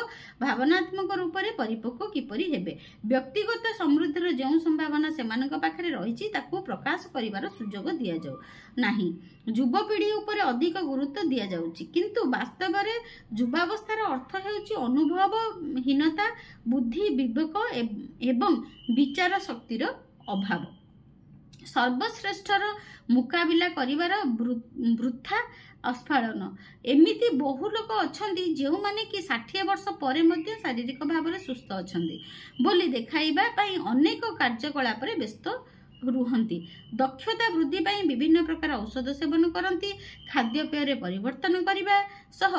ଭାବନାତ୍ମକ ରୂପରେ ପରିପକ୍ୱ କିପରି ହେବେ? ବ୍ୟକ୍ତିଗତ ସମୃଦ୍ଧିର ଯେଉଁ ସମ୍ଭାବନା ସେମାନଙ୍କ ପାଖରେ ରହିଛି ତାକୁ ପ୍ରକାଶ କରିବାର ସୁଯୋଗ ଦିଆଯାଉ ନାହିଁ। ଯୁବପିଢ଼ି ଉପରେ ଅଧିକ ଗୁରୁତ୍ୱ ଦିଆଯାଉଛି, କିନ୍ତୁ ବାସ୍ତବରେ ଯୁବାବସ୍ଥାର ଅର୍ଥ ହେଉଛି ଅନୁଭବହୀନତା, ବୁଦ୍ଧି, ବିବେକ ଏବଂ ବିଚାର ଶକ୍ତିର ଅଭାବ। ସର୍ବଶ୍ରେଷ୍ଠର ମୁକାବିଲା କରିବାର ବୃଥା ଅସ୍ଫାଳନ। ଏମିତି ବହୁ ଲୋକ ଅଛନ୍ତି ଯେଉଁମାନେ କି 60 ବର୍ଷ ପରେ ମଧ୍ୟ ଶାରୀରିକ ଭାବରେ ସୁସ୍ଥ ଅଛନ୍ତି ବୋଲି ଦେଖାଇବା ପାଇଁ ଅନେକ କାର୍ଯ୍ୟକଳାପରେ ବ୍ୟସ୍ତ ରୁହନ୍ତି। ଦକ୍ଷତା ବୃଦ୍ଧି ପାଇଁ ବିଭିନ୍ନ ପ୍ରକାର ଔଷଧ ସେବନ କରନ୍ତି, ଖାଦ୍ୟପେୟରେ ପରିବର୍ତ୍ତନ କରିବା ସହ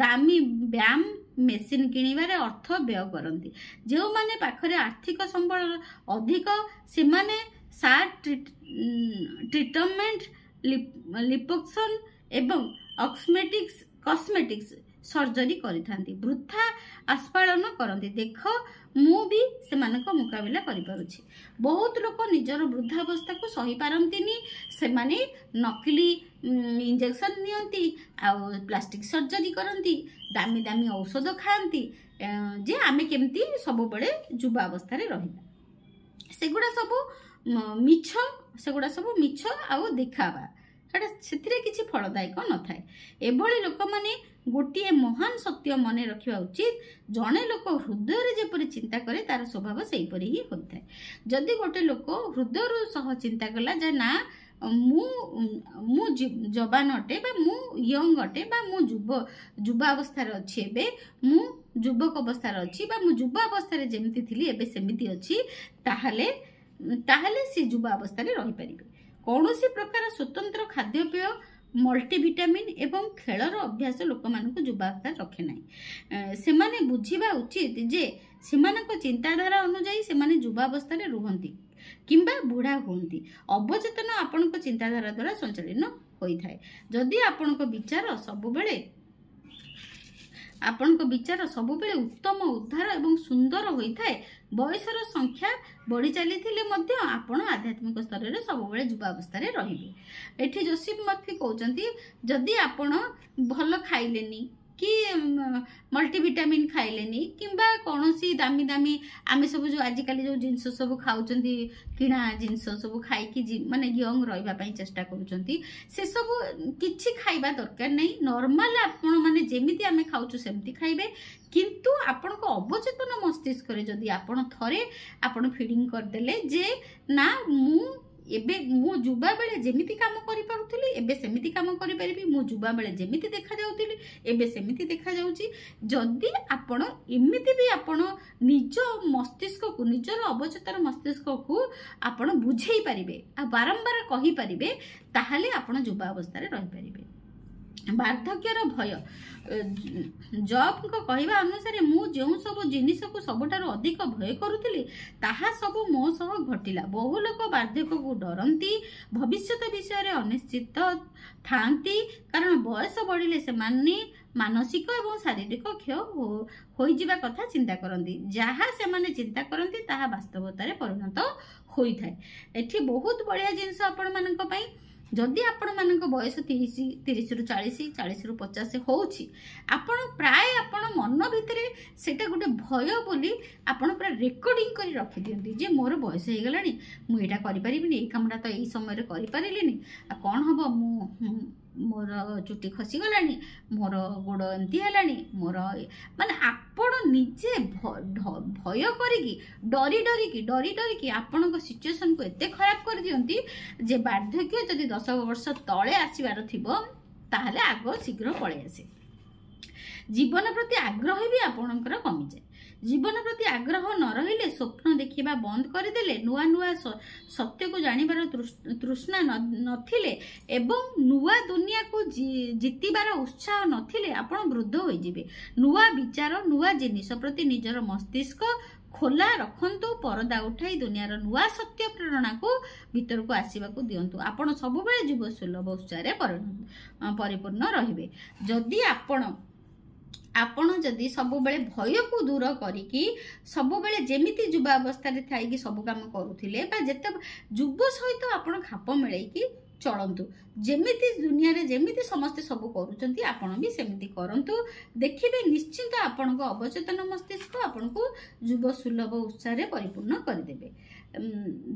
ଦାମୀ ବ୍ୟାୟାମ ମେସିନ୍ କିଣିବାରେ ଅର୍ଥ ବ୍ୟୟ କରନ୍ତି। ଯେଉଁମାନେ ପାଖରେ ଆର୍ଥିକ ସମ୍ବଳ ଅଧିକ ସେମାନେ ସାର୍ଟ ଟ୍ରିଟମେଣ୍ଟ, ଲିପୋକ୍ସନ୍ ଏବଂ କସ୍ମେଟିକ୍ସ ସର୍ଜରୀ କରିଥାନ୍ତି, ବୃଥା ଆସ୍ଫାଳନ କରନ୍ତି। ଦେଖ, ମୁଁ ବି ସେମାନଙ୍କ ମୁକାବିଲା କରିପାରୁଛି। ବହୁତ ଲୋକ ନିଜର ବୃଦ୍ଧାବସ୍ଥାକୁ ସହିପାରନ୍ତିନି, ସେମାନେ ନକଲି ଇଞ୍ଜେକ୍ସନ ନିଅନ୍ତି, ଆଉ ପ୍ଲାଷ୍ଟିକ ସର୍ଜରୀ କରନ୍ତି, ଦାମୀ ଦାମୀ ଔଷଧ ଖାଆନ୍ତି ଯେ ଆମେ କେମିତି ସବୁବେଳେ ଯୁବା ଅବସ୍ଥାରେ ରହିବା। ସେଗୁଡ଼ା ସବୁ ମିଛ ଆଉ ଦେଖାବା, ସେଥିରେ କିଛି ଫଳଦାୟକ ନଥାଏ। ଏଭଳି ଲୋକମାନେ ଗୋଟିଏ ମହାନ ସତ୍ୟ ମନେ ରଖିବା ଉଚିତ, ଜଣେ ଲୋକ ହୃଦୟରେ ଯେପରି ଚିନ୍ତା କରେ ତାର ସ୍ୱଭାବ ସେହିପରି ହିଁ ହୋଇଥାଏ। ଯଦି ଗୋଟେ ଲୋକ ହୃଦୟରୁ ସହ ଚିନ୍ତା କଲା ଯେ ନା ମୁଁ ଯବାନ ଅଟେ ବା ମୁଁ ୟଙ୍ଗ ଅଟେ ବା ମୁଁ ଯୁବା ଅବସ୍ଥାରେ ଅଛି, ଏବେ ମୁଁ ଯୁବକ ଅବସ୍ଥାରେ ଅଛି ବା ମୁଁ ଯୁବ ଅବସ୍ଥାରେ ଯେମିତି ଥିଲି ଏବେ ସେମିତି ଅଛି ତାହେଲେ ସେ ଯୁବ ଅବସ୍ଥାରେ ରହିପାରିବେ। କୌଣସି ପ୍ରକାର ସ୍ୱତନ୍ତ୍ର ଖାଦ୍ୟପେୟ ମଲ୍ଟିଭିଟାମିନ୍ ଏବଂ ଖେଳର ଅଭ୍ୟାସ ଲୋକମାନଙ୍କୁ ଯୁବାବସ୍ଥାରେ ରଖେ ନାହିଁ। ସେମାନେ ବୁଝିବା ଉଚିତ ଯେ ସେମାନଙ୍କ ଚିନ୍ତାଧାରା ଅନୁଯାୟୀ ସେମାନେ ଯୁବାବସ୍ଥାରେ ରୁହନ୍ତି କିମ୍ବା ବୁଢ଼ା ହୁଅନ୍ତି। ଅବଚେତନ ଆପଣଙ୍କ ଚିନ୍ତାଧାରା ଦ୍ୱାରା ସଞ୍ଚାଳିତ ହୋଇଥାଏ। ଯଦି ଆପଣଙ୍କ ବିଚାର ସବୁବେଳେ ଉତ୍ତମ, ଉଦ୍ଧାର ଏବଂ ସୁନ୍ଦର ହୋଇଥାଏ, ବୟସର ସଂଖ୍ୟା ବଢ଼ି ଚାଲିଥିଲେ ମଧ୍ୟ ଆପଣ ଆଧ୍ୟାତ୍ମିକ ସ୍ତରରେ ସବୁବେଳେ ଯୁବାବସ୍ଥାରେ ରହିବେ। ଏଠି ଯୋଶିଫ ମର୍ଫି କହୁଛନ୍ତି ଯଦି ଆପଣ ଭଲ ଖାଇଲେନି कि मल्टीविटामिन खाइलेनी किंबा कौनसी दामी दामी आमे सब जो आजिकल जो जिनस सब खाउचंती किणा जिनस सब खाइकी माने यंग रहिबा पई चेष्टा करूचंती से सब किछि खाइबा दरकार नहीं। नॉर्मल आपण माने जेमिति आमे खाउचु सेमति खाइबे, किंतु आपण को अवचेतन मस्तिष्क रे जदी आपण थरे आपण फीडिंग कर देले जे ना एबे मु जुबा बेले जेमिति काम करि पारुथली एबे सेमिति काम करि परिबी, मु जुबा बेले जेमिति देखा जाउथली एबे सेमिति देखा जाउची। जदि आपण एमिति भी आपण निज मस्तिष्क को निजर अवचेतन मस्तिष्क को आपण बुझेई परिबे आ बारंबार कहि परिबे ताहाले आपण जुबा अवस्था रे रहि परिबे। वार्धक्यर भय जॉब को कहवा अनुसार मु जो सब जिनिस को सबुठारु अधिक भय करुथिली ताहा सब मो सह घटिला। बहु लोक वार्धक्य को डरंती, भविष्यत विषय रे अनिश्चित थांती, कारण बयस बढ़िले से मानसिक एवं शारीरिक क्षय होई जिबा कथा चिंता करंती। जहा से माने चिंता करंती ताहा वास्तवता रे परिणत होई थाए। एठी बहुत बढ़िया जिंस आपण मानक पई जदि आपण मानक बयस 30 रु 40 40 रु 50 होउची आपण प्राय आपण मन भितरे सेटा गोटे भय बोली आपण पूरा रेकॉर्डिंग करी रखि दियंती जे मोर बयस हे गलानी मु एटा करि परिबिनी, ए कामटा तो एई समय रे करि परिलिनी, आ कोन हबो मोर चुटी खसी गलानी, मोर गोड़ एमती हलानी, मोर माने आपण निजे भय करिकी डरी डरिकी आपण को सिचुएशन को एते खराब कर दियंती जे वार्धक्य जदि 10 वर्ष तले आसीबार थिबो ताहले आगो शीघ्र पळे आसे। जीवन प्रति आग्रह भी आपणकर कमी जाए। जीवन प्रति आग्रह न रहिले स्वप्न देखिबा बंद करदेले, नुआ नुआ सत्य को जानिबार तृष्णा नथिले एवं नुआ दुनिया को जीतिबार उत्साह नथिले आपण वृद्ध होई जिवे। नुआ विचार नुआ जिनिस प्रति निजर मस्तिष्क खोला रखंतु, परदा उठाई दुनियार नुआ सत्य प्रेरणा को भीतर को आसीबा को दियंतु। आपण सब बेले जीव सुलभ उत्साह रे परिपूर्ण रहिबे। जदि आपण जदि सब बेले भय को दूर करिकी सब बेले जेमिति युवा अवस्था रे थाई कि सब काम करूथिले बा जेते युव सहित आपण खाप मिलैकी चलंतु, जेमिति दुनिया रे जेमिति समस्त सब करूचंती आपण भी सेमिति करंतु। देखिबे निश्चित आपण को अवचेतन मस्तिष्क आपण को युव सुलभ उत्साह रे परिपूर्ण कर देबे।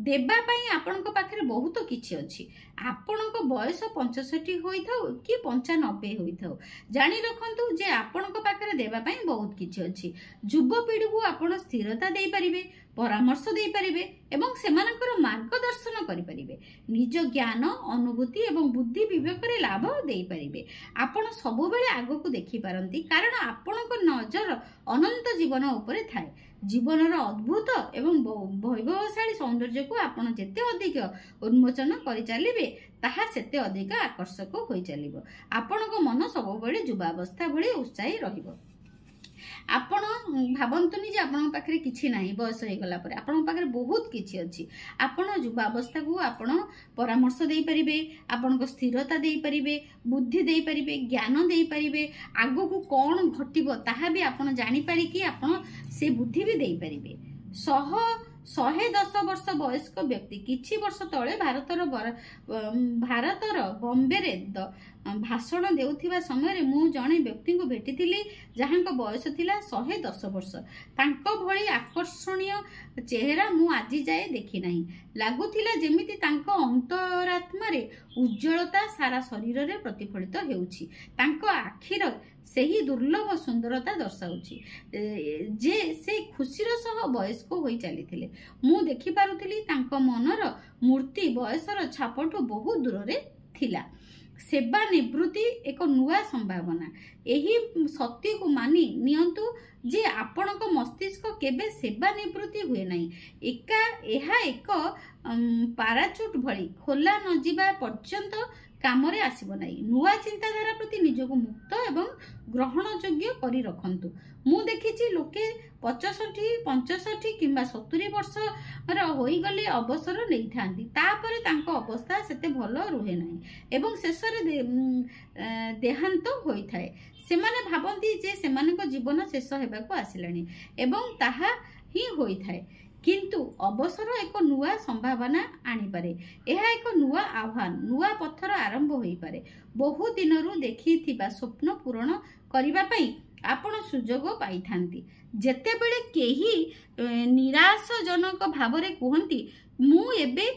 देबा पई आपण को पाखरे बहुत किछि अछि। आपण को बयस 65 होई थाउ कि 95 होई थाउ, जानि रखंतु जे आपण को पाखरे देबा पई बहुत किछि अछि। युव पीढ़ी को आपण स्थिरता देई परिबे, परामर्श देई परिबे एवं सेमानकर मार्गदर्शन करि परिबे। निज ज्ञान अनुभूति एवं बुद्धि विवेक रे लाभ देई परिबे। आपण सब बेले आगो को देखि पारंती कारण आपण को नजर अनंत जीवन ऊपर थाए। जीवनर अद्भुत एवं वैभवशाली सौंदर्य को आपण जेते अधिक उन्मोचन करि चलिबे ताहा सेते अधिक आकर्षक होई चलिबो। आपण को मन सब बेले युवावस्था भली उत्साही रहिबो। आपण भावंतुनी जे आपण पाखरे किछि नाही, बयस हे गला परे आपण पाखरे बहुत किछि अछि। आपण युवावस्था को आपण परामर्श देई परिबे, आपण को स्थिरता देई परिबे, बुद्धि देई परिबे, ज्ञान देई परिबे, आगो को कोन घटिबो ताहा भी आपण जानि पारि कि आपण से बुद्धि भी देई परिबे। 110 वर्ष वयस्क व्यक्ति किछि वर्ष तले भारतर बॉम्बे रे भाषण देउथिबा समय मु जणे व्यक्ति को भेटिथिली जहांक बयस थिला 110 वर्ष। तांको भली आकर्षणीय चेहरा मु आजि जाए देखि नाही। लागुथिला जेमिति तांको अंतरात्मा रे उज्जवलता सारा शरीर रे प्रतिफलित हेउछि। तांको आखिर सेही दुर्लभ सुंदरता दर्शाउछि जे से खुशीर सह वयस्क होई चलीथिले। मु देखि पारुथिली तांको मनर मूर्ति बयसर छापठु बहुत दूर रे थिला। सेवा निवृत्ति एक नुआ संभावना। यही सत्य को मानि नियंतु जे आपणक मस्तिष्क केबे सेवा निवृत्ति हुए नहीं। एक पाराचुट भली खोला न जिबा पर्यंत काम रे आसीबो नहीं। नुआ चिंताधारा प्रति निजको मुक्त एवं ग्रहण योग्य करी रखंतु। मु देखिछि लोके 65 किंबा 70 वर्ष होई गले अवसर नहीं थांती, तापरे तांको अवस्था सेते भल रुहे नहीं एवं शेषरे देहांत होई थाए। सेमाने भाबंती जे सेमानक जीवन शेष हेबाको आसिलानी एवं ताहा ही होई थाए, किंतु अवसर एक नुआ संभावना आनी पारे। यह एक नुआ आह्वान, नुआ पथर आरंभ होई पारे। बहु दिनरु देखिथिबा स्वप्न पूरण करिबा पई आपण सुजोग पाई थांती। जेतेबेले केही निराशजनक भावरे कुहंती मु एबे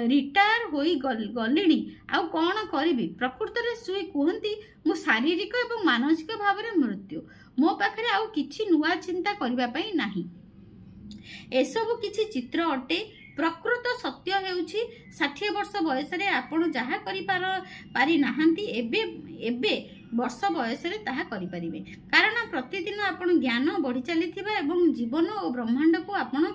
रिटायर होई गलिणी आ कौन करिबी, प्रकृत रे सुई कुहंती मु शारीरिक एवं मानसिक भावरे मृत्यु, मो पाखरे आउ किछि नुआ चिंता करिबा पई नाही। एसबु किछि चित्र अटे। प्रकृत सत्य हेउछि 60 वर्ष बयस रे आपण जहा करि पारि नाहंती एबे वर्ष बयस रे ताहा करि परिबे, कारण प्रतिदिन आपण ज्ञान बढ़ी चलीथिबा एवं जीवन और ब्रह्मांड को आपण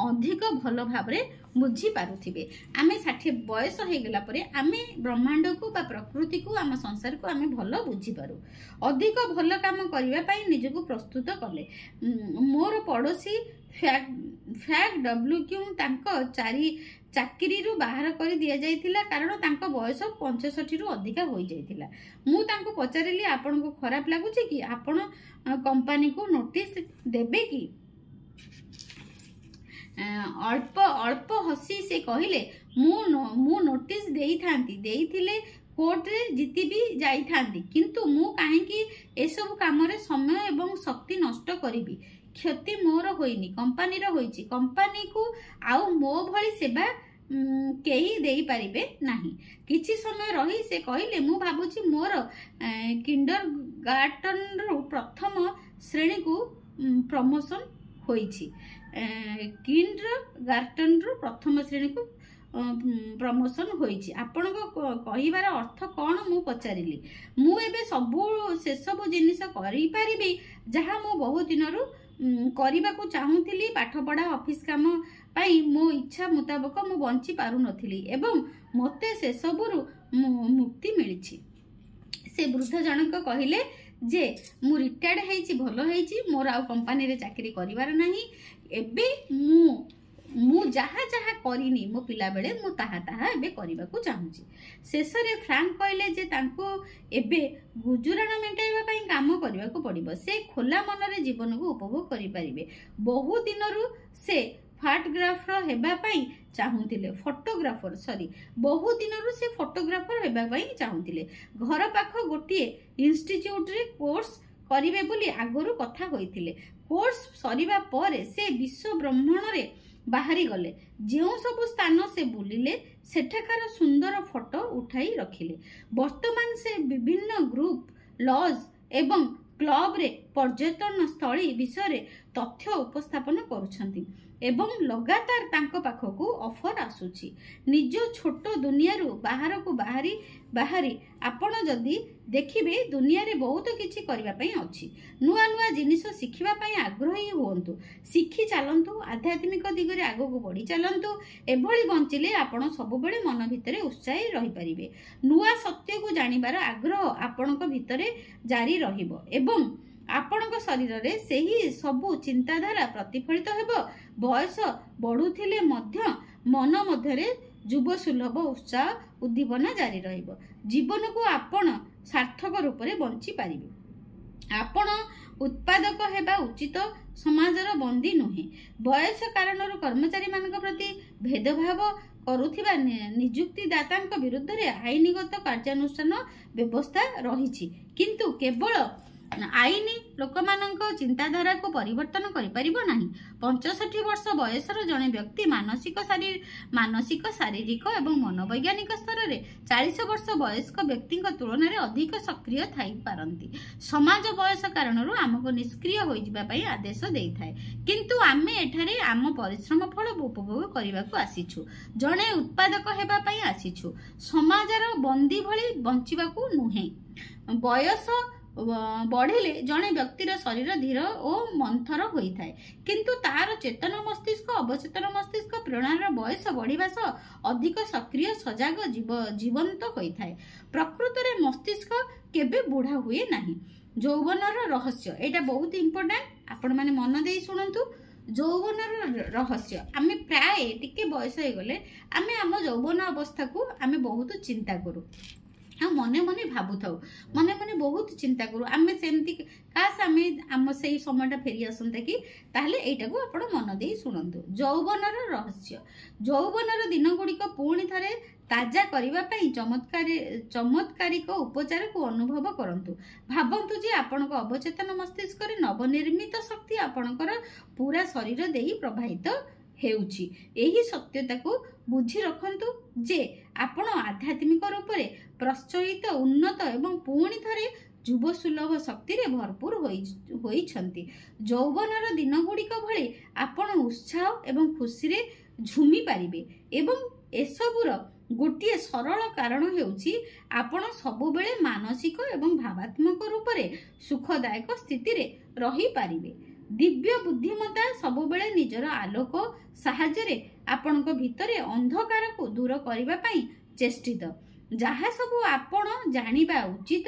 अधिक भल भावरे बुझी पारुथिबे। आमे 60 बयस हो गेला परे आमे ब्रह्मांड को बा प्रकृति को आम संसार को आमे भल बुझी पारु, अधिक भल काम करिबा पई निजको प्रस्तुत कले। मोर पड़ोसी फैक डब्ल्यूक्यू तांको चाकरी रु बाहर कर दिया जाइथिला, कारण तांको बयस 65 रु अधिका होई जाइथिला। मु तांको पचारिली आपण को खराब लागुछि कि आपण कंपनी को नोटिस देबे कि? अल्प हसी से कहिले मु नोटिस देइथिले कोर्ट रे जीति भी जाई थांती, किंतु मु काहे कि एसबु काम रे समय एवं शक्ति नष्ट करिबी। क्षति मोर होइनी, कंपनी रो होइची। कंपनी को आउ मो भली सेवा केही देई परिबे नाही। किछि समय रही से कहिले मु भाबुची मोर किंडरगार्टन रो प्रथम श्रेणी को प्रमोशन होइची। किंडरगार्टन रो प्रथम श्रेणी को प्रमोशन होइची। आपण को कहिबार अर्थ कोन मु पचारिली। मु एबे से सब जिनिस करि परिबी जहा मु बहुत दिनरु करबा को चाहूतिली। पाठ पढ़ा ऑफिस काम पाई मो इच्छा मुताबक मु बंची पारु नथिली एवं मते से सबरु मुक्ति मिलिछि। से वृद्ध जनक कहिले जे मु रिटायर्ड हेछि, भलो हेछि, मोर आ कंपनी रे चाकरी करिवार नाही। एबे मु जहा जहा करिनी मो पिला बेले मु ताहा ताहा एबे करबा को चाहूछि। शेषरे फ्रैंक कहले जे तांको एबे गुजराण मेंटाइबा पई काम करबा को पड़िबो। से खोला मन रे जीवन को उपभोग करि परिबे। बहु दिनरु से फोटोग्राफर हेबा पई चाहूतिले। बहु दिनरु से फोटोग्राफर हेबा पई चाहूतिले। घर पाख गोटिए इंस्टिट्यूट रे कोर्स करिवे बोली आगरु कथा होइतिले। कोर्स सरीबा परे से विश्व ब्रह्मांड रे बाहरी गले। जो सब स्थान से बुलिले सेठाकार सुंदर फोटो उठाई रखिले। वर्तमान से विभिन्न ग्रुप लॉज एवं क्लब रे पर्यटन स्थली विषय तथ्य उपस्थापन करुछंती एवं लगातार तांको पाखकू ऑफर आसुची। निज छोट दुनिया रु बाहर को बाहरी आपण जदि देखिबे दुनिया रे बहुत किछि करबा पई अछि। नुआ नुआ जिनिस शिखिबा पई आग्रही होंतु। शिखि चलंतु, आध्यात्मिक दिगरे आगो को बढ़ी चलंतु। एभली बंचिले आपण सब बेले मन भितरे उत्साही रही परिबे। नुआ सत्य को जानिबार आग्रह आपणक भितरे जारी रहिबो एवं आपणक शरीर रे सेही सबु चिंताधारा प्रतिफलित हेबो। बयस बढ़ुथिले मध्य मन मध्यरे जुब सुलभ उत्साह उद्दीपना जारी रहिबो। जीवन को आपण सार्थक रूप रे बंची पारिबे। आपण उत्पादक हेबा उचित, समाजर बंदी नुहे। बयस कारणर कर्मचारी मानक प्रति भेदभाव करुथिबा नियुक्तिदातांक विरुद्ध रे आईनगत कार्यानुष्ठान व्यवस्था रहिछि, किंतु केवल आईन लोक चिंताधारा को परिवर्तन कर 65 वर्ष बयसर जड़े व्यक्ति मानसिक शारीरिक और मनोवैज्ञानिक स्तर में 40 वर्ष वयस्क व्यक्ति तुलन में अधिक सक्रिय थी पारती। समाज बयस कारण आमको निष्क्रिय होइबाई आदेश देता है, किंतु आमे एठारे आम परिश्रम फल उपभोग करने को आसीछु, जड़े उत्पादक होगापी आसीछु, समाजर बंदी भली बंचिबा नुहे। बयस बढ़िले जड़े व्यक्तिर शरीर धीर और मंथर होता है, किंतु तार चेतन मस्तिष्क अवचेतन मस्तिष्क प्रेरणार बयस बढ़िबा सह अधिक सक्रिय सजग जीवंत होता है। प्रकृत में मस्तिष्क केबे बुढ़ा हुए नहीं। यौवनर रहस्य एटा बहुत इंपोर्टेंट, आपण माने मन दे शुणु। यौवनर रहस्य आमे प्राय टिके बयस हो गले आमे आम यौवन अवस्था को आमे बहुत चिंता करू, मने मने भावु था, मने मने बहुत चिंता करूँ आमे सेमती काश आमे आम से समय फेरी आसंता कि ताहले एटा को आपण मन दे शुणु। यौवनर रहस्य, यौवनर दिन गुड़िक पुणी थरे ताजा करिबा पई चमत्कारिक उपचार को अनुभव करंतु। भावंतु जे आपनक अवचेतन मस्तिष्क रे नवनिर्मित शक्ति आपनकर पूरा शरीर देई प्रभावित हेउची। एही सत्यता को बुझी रखंतु जे आपण आध्यात्मिक रूप से प्रश्चयित उन्नत एवं पुणी थरे जुव सुलभ शक्ति रे भरपूर होइछंती। यौवनर दिन गुड़िक भले आपण उत्साह एवं खुशी रे झुमी पारिबे एवं एसबुर गोटे सरल कारण हेउची आपण सबुबेले मानसिक एवं भावात्मक रूप से सुखदायक स्थिति रे रही पारिबे। दिव्य बुद्धिमत्ता सबुबेले निजर आलोक साहाय्य आपणक भितरे अंधकार को दूर करने पाई चेष्टित। जहा सबु आपण जानिबा उचित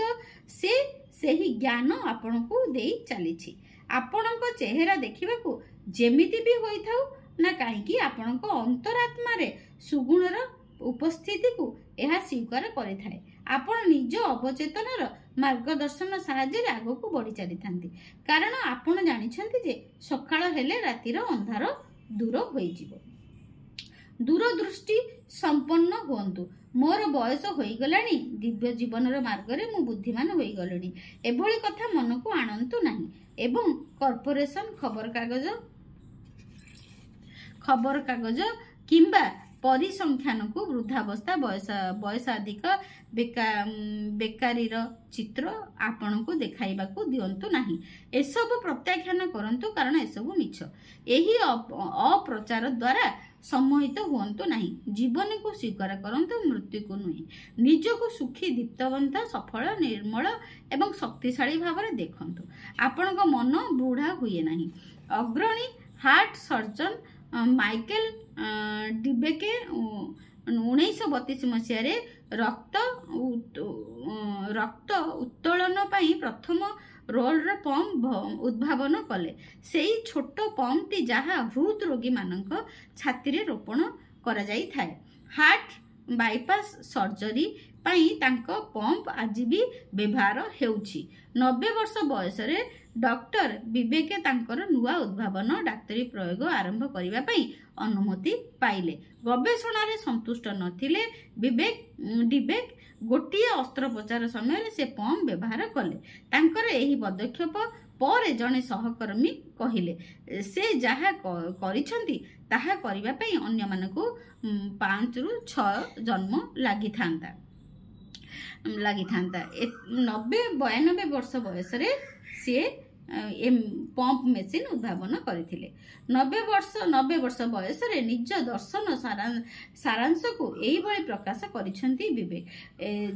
से ही ज्ञान आपण को देई चलीछि। आपणक चेहरा देखिबा को जेमिति भी होई थाउ ना काहेकि आपणक अंतरात्मा रे सुगुणर उपस्थिति को यह स्वीकार करे थाए। आपण निज अवचेतनर मार्गदर्शन साहाय्य आग को बढ़ी चली थांती, कारण आपण जानिछंती जे सकाळ हेले रातिर अंधार दूर होई जिवो। दूरदृष्टि संपन्न हुंतु। मोर बयस होई गलानी, दिव्य जीवनर मार्ग रे मु बुद्धिमान होई गलनी, एभली कथा मन को आनंतु नाही। एवं कॉर्पोरेशन खबर कागज किंबा परिसंख्यान को वृद्धावस्था बयसाधिक बेकारीर चित्र आपण को देखाइबा को दियंतु नाही। एसब प्रत्याख्यान करंतु, कारण एसबु मिछ। एही अप्रचार द्वारा सम्मोहित हुंतु नाही। जीवन को स्वीकार करंतु, मृत्यु को नुहे। निज को सुखी दीप्तवंत सफल निर्मल एवं शक्तिशाली भाव में देखंतु। आपण को मन बुढ़ा हुए नाही। अग्रणी हार्ट सर्जन माइकल डिबेके 1932 मसीह रक्त उत्तोलन पाई प्रथम रोलर पंप उद्भावन कले। सेही छोट पंपटी जहाँ हृद रोगी मानक छाती रे रोपण करा जाई थाए। हार्ट बाईपास सर्जरी पाई तांको पंप आज भी व्यवहार हेउछि। 90 वर्ष बयस रे डॉक्टर विवेके तांकर नुआ उद्भावन डाक्तरी प्रयोग आरंभ करिबा पई अनुमति पाइले। गवेषणा रे संतुष्ट नथिले डिबेक गोटिए अस्त्रोपचार समय से पंप व्यवहार कले। तांकर एही पदक्षेप पर जने सहकर्मी कहिले से जहा करिसंती ताहा करिबा पई अन्य मानको 5 रु 6 जन्म लागि थांता। 90-92 वर्ष बयस रे से पंप मेसीन उद्भावन करथिले। 90 वर्ष बयस रे निज दर्शन सारांश को एही भली प्रकाश करिसंती विवेक।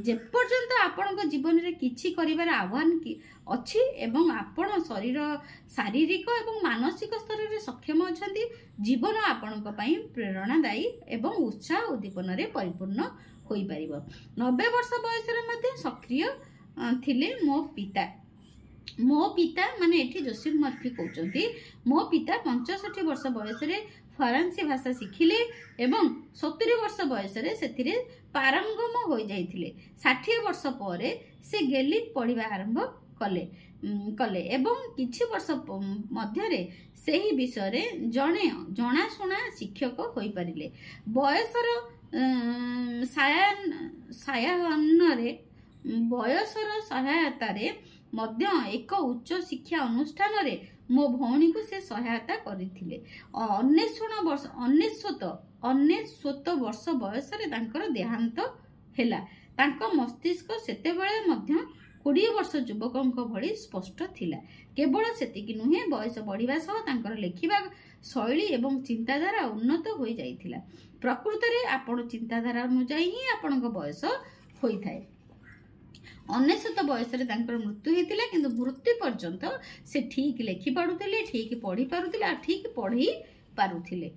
जे पर्यंत आपनक जीवन रे किछि करिवार आह्वान की अछि एवं आपण शारीरिक एवं मानसिक स्तर रे सक्षम अछंती, जीवन आपनक पई प्रेरणादायी एवं उत्साह उद्दीपन रे परिपूर्ण होई परिबो। 90 वर्ष बयस रे मध्ये सक्रिय थिले मो पिता माने एठी जोसेफ मर्फी कहउचंती। मो पिता 65 वर्ष बयस रे फरांसी भाषा शिखिले एवं 70 वर्ष बयस रे सेथिरे पारंगम हो जाइथिले। 60 वर्ष परे से गेलिक पढ़िबा आरंभ कले एवं किछि वर्ष मध्य रे सेही विषय रे जणाशुना शिक्षक होई परिले। बयसर बयसर सहायता ମଧ୍ୟ ଏକ ଉଚ୍ଚ ଶିକ୍ଷା ଅନୁଷ୍ଠାନରେ ମୋ ଭଉଣୀକୁ ସେ ସହାୟତା କରିଥିଲେ। ଅନେଶ୍ୱତ ବର୍ଷ ବୟସରେ ତାଙ୍କର ଦେହାନ୍ତ ହେଲା। ତାଙ୍କ ମସ୍ତିଷ୍କ ସେତେବେଳେ ମଧ୍ୟ 20 ବର୍ଷ ଯୁବକଙ୍କ ଭଳି ସ୍ପଷ୍ଟ ଥିଲା। କେବଳ ସେତିକି ନୁହେଁ, ବୟସ ବଢ଼ିବା ସହ ତାଙ୍କର ଲେଖିବା ଶୈଳୀ ଏବଂ ଚିନ୍ତାଧାରା ଉନ୍ନତ ହୋଇଯାଇଥିଲା। ପ୍ରକୃତରେ ଆପଣ ଚିନ୍ତାଧାରା ଅନୁଯାୟୀ ହିଁ ଆପଣଙ୍କ ବୟସ ହୋଇଥାଏ। 19 ବୟସରେ ତାଙ୍କର ମୃତ୍ୟୁ ହୋଇଥିଲା, କିନ୍ତୁ ମୃତ୍ୟୁ ପର୍ଯ୍ୟନ୍ତ ସେ ଠିକ୍ ଲେଖିପାରୁଥିଲେ, ଠିକ୍ ପଢ଼ି ପାରୁଥିଲେ ଆଉ ଠିକ୍ ପଢ଼େଇ ପାରୁଥିଲେ।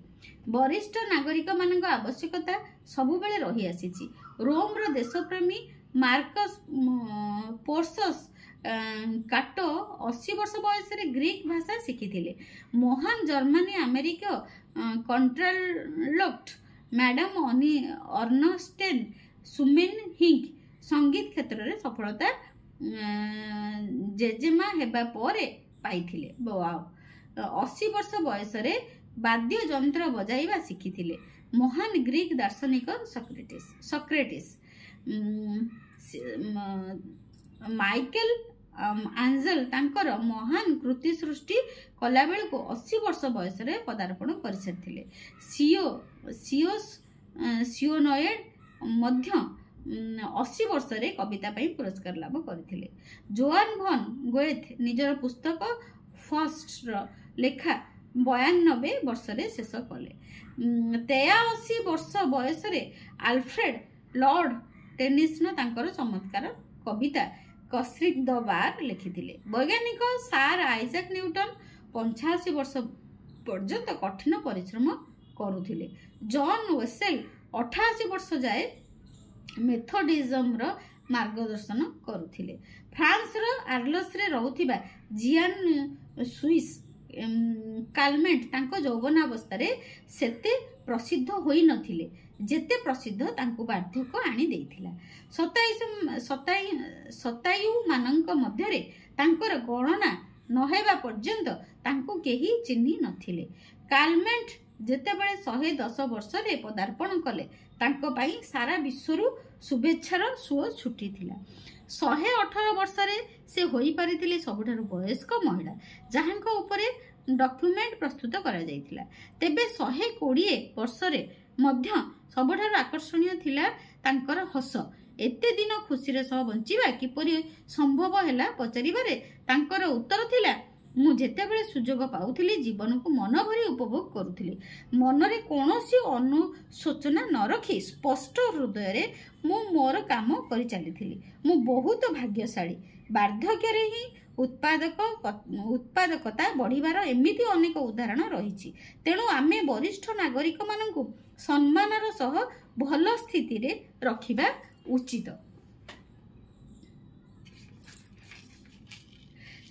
ବରିଷ୍ଠ ନାଗରିକମାନଙ୍କ ଆବଶ୍ୟକତା ସବୁବେଳେ ରହିଆସିଛି। ରୋମର ଦେଶପ୍ରେମୀ ମାର୍କସ୍ ପୋର୍ସସ୍ କାଟୋ 80 ବର୍ଷ ବୟସରେ ଗ୍ରୀକ୍ ଭାଷା ଶିଖିଥିଲେ। ମହାନ ଜର୍ମାନୀ ଆମେରିକୀୟ କଣ୍ଟ୍ରାଲ୍ଟୋ ମ୍ୟାଡାମ ଅର୍ନଷ୍ଟେନ୍ ସୁମେନହିଙ୍କ ସଙ୍ଗୀତ କ୍ଷେତ୍ରରେ ସଫଳତା ଜେଜେମା ହେବା ପରେ ପାଇଥିଲେ। 80 ବର୍ଷ ବୟସରେ ବାଦ୍ୟଯନ୍ତ୍ର ବଜାଇବା ଶିଖିଥିଲେ। ମହାନ ଗ୍ରୀକ୍ ଦାର୍ଶନିକ ସକ୍ରେଟିସ୍ ମାଇକେଲ ଆଞ୍ଜେଲ ତାଙ୍କର ମହାନ କୃତି ସୃଷ୍ଟି କଲାବେଳକୁ 80 ବର୍ଷ ବୟସରେ ପଦାର୍ପଣ କରିସାରିଥିଲେ। ସିଓନଏଡ୍ ମଧ୍ୟ 80 ବର୍ଷରେ କବିତା ପାଇଁ ପୁରସ୍କାର ଲାଭ କରିଥିଲେ। ଜୋଆନ୍ ଭନ୍ ଗୋଏଥ୍ ନିଜର ପୁସ୍ତକ ଫାଷ୍ଟର ଲେଖା 92 ବର୍ଷରେ ଶେଷ କଲେ। 83 ବର୍ଷ ବୟସରେ ଆଲଫ୍ରେଡ୍ ଲର୍ଡ ଟେନିସନ୍ ତାଙ୍କର ଚମତ୍କାର କବିତା କସ୍ରିକ୍ ଦ ବାର ଲେଖିଥିଲେ। ବୈଜ୍ଞାନିକ ସାର୍ ଆଇଜାକ୍ ନ୍ୟୁଟନ୍ 85 ବର୍ଷ ପର୍ଯ୍ୟନ୍ତ କଠିନ ପରିଶ୍ରମ କରୁଥିଲେ। ଜନ୍ ୱେସେଲ୍ 88 ବର୍ଷ ଯାଏ ମେଥୋଡିଜମର ମାର୍ଗଦର୍ଶନ କରୁଥିଲେ। ଫ୍ରାନ୍ସର ଆର୍ଲସ୍ରେ ରହୁଥିବା ଜିଆନ୍ ସୁଇସ୍ କାଲମେଣ୍ଟ ତାଙ୍କ ଯୌବନାବସ୍ଥାରେ ସେତେ ପ୍ରସିଦ୍ଧ ହୋଇନଥିଲେ ଯେତେ ପ୍ରସିଦ୍ଧ ତାଙ୍କୁ ବାର୍ଦ୍ଧକ୍ୟ ଆଣି ଦେଇଥିଲା। ଶତାୟୁମାନଙ୍କ ମଧ୍ୟରେ ତାଙ୍କର ଗଣନା ନ ହେବା ପର୍ଯ୍ୟନ୍ତ ତାଙ୍କୁ କେହି ଚିହ୍ନି ନଥିଲେ। କାଲମେଣ୍ଟ ଯେତେବେଳେ 110 ବର୍ଷରେ ପଦାର୍ପଣ କଲେ, ତାଙ୍କ ପାଇଁ ସାରା ବିଶ୍ୱରୁ ଶୁଭେଚ୍ଛାର ସୁଅ ଛୁଟିଥିଲା। 118 ବର୍ଷରେ ସେ ହୋଇପାରିଥିଲେ ସବୁଠାରୁ ବୟସ୍କ ମହିଳା ଯାହାଙ୍କ ଉପରେ ଡକ୍ୟୁମେଣ୍ଟ ପ୍ରସ୍ତୁତ କରାଯାଇଥିଲା। ତେବେ 120 ବର୍ଷରେ ମଧ୍ୟ ସବୁଠାରୁ ଆକର୍ଷଣୀୟ ଥିଲା ତାଙ୍କର ହସ। ଏତେ ଦିନ ଖୁସିରେ ସହ ବଞ୍ଚିବା କିପରି ସମ୍ଭବ ହେଲା ପଚାରିବାରେ ତାଙ୍କର ଉତ୍ତର ଥିଲା, ମୁଁ ଯେତେବେଳେ ସୁଯୋଗ ପାଉଥିଲି ଜୀବନକୁ ମନ ଭରି ଉପଭୋଗ କରୁଥିଲି। ମନରେ କୌଣସି ଅନୁଶୋଚନା ନ ରଖି ସ୍ପଷ୍ଟ ହୃଦୟରେ ମୁଁ ମୋର କାମ କରି ଚାଲିଥିଲି। ମୁଁ ବହୁତ ଭାଗ୍ୟଶାଳୀ। ବାର୍ଦ୍ଧକ୍ୟରେ ହିଁ ଉତ୍ପାଦକତା ବଢ଼ିବାର ଏମିତି ଅନେକ ଉଦାହରଣ ରହିଛି। ତେଣୁ ଆମେ ବରିଷ୍ଠ ନାଗରିକମାନଙ୍କୁ ସମ୍ମାନର ସହ ଭଲ ସ୍ଥିତିରେ ରଖିବା ଉଚିତ।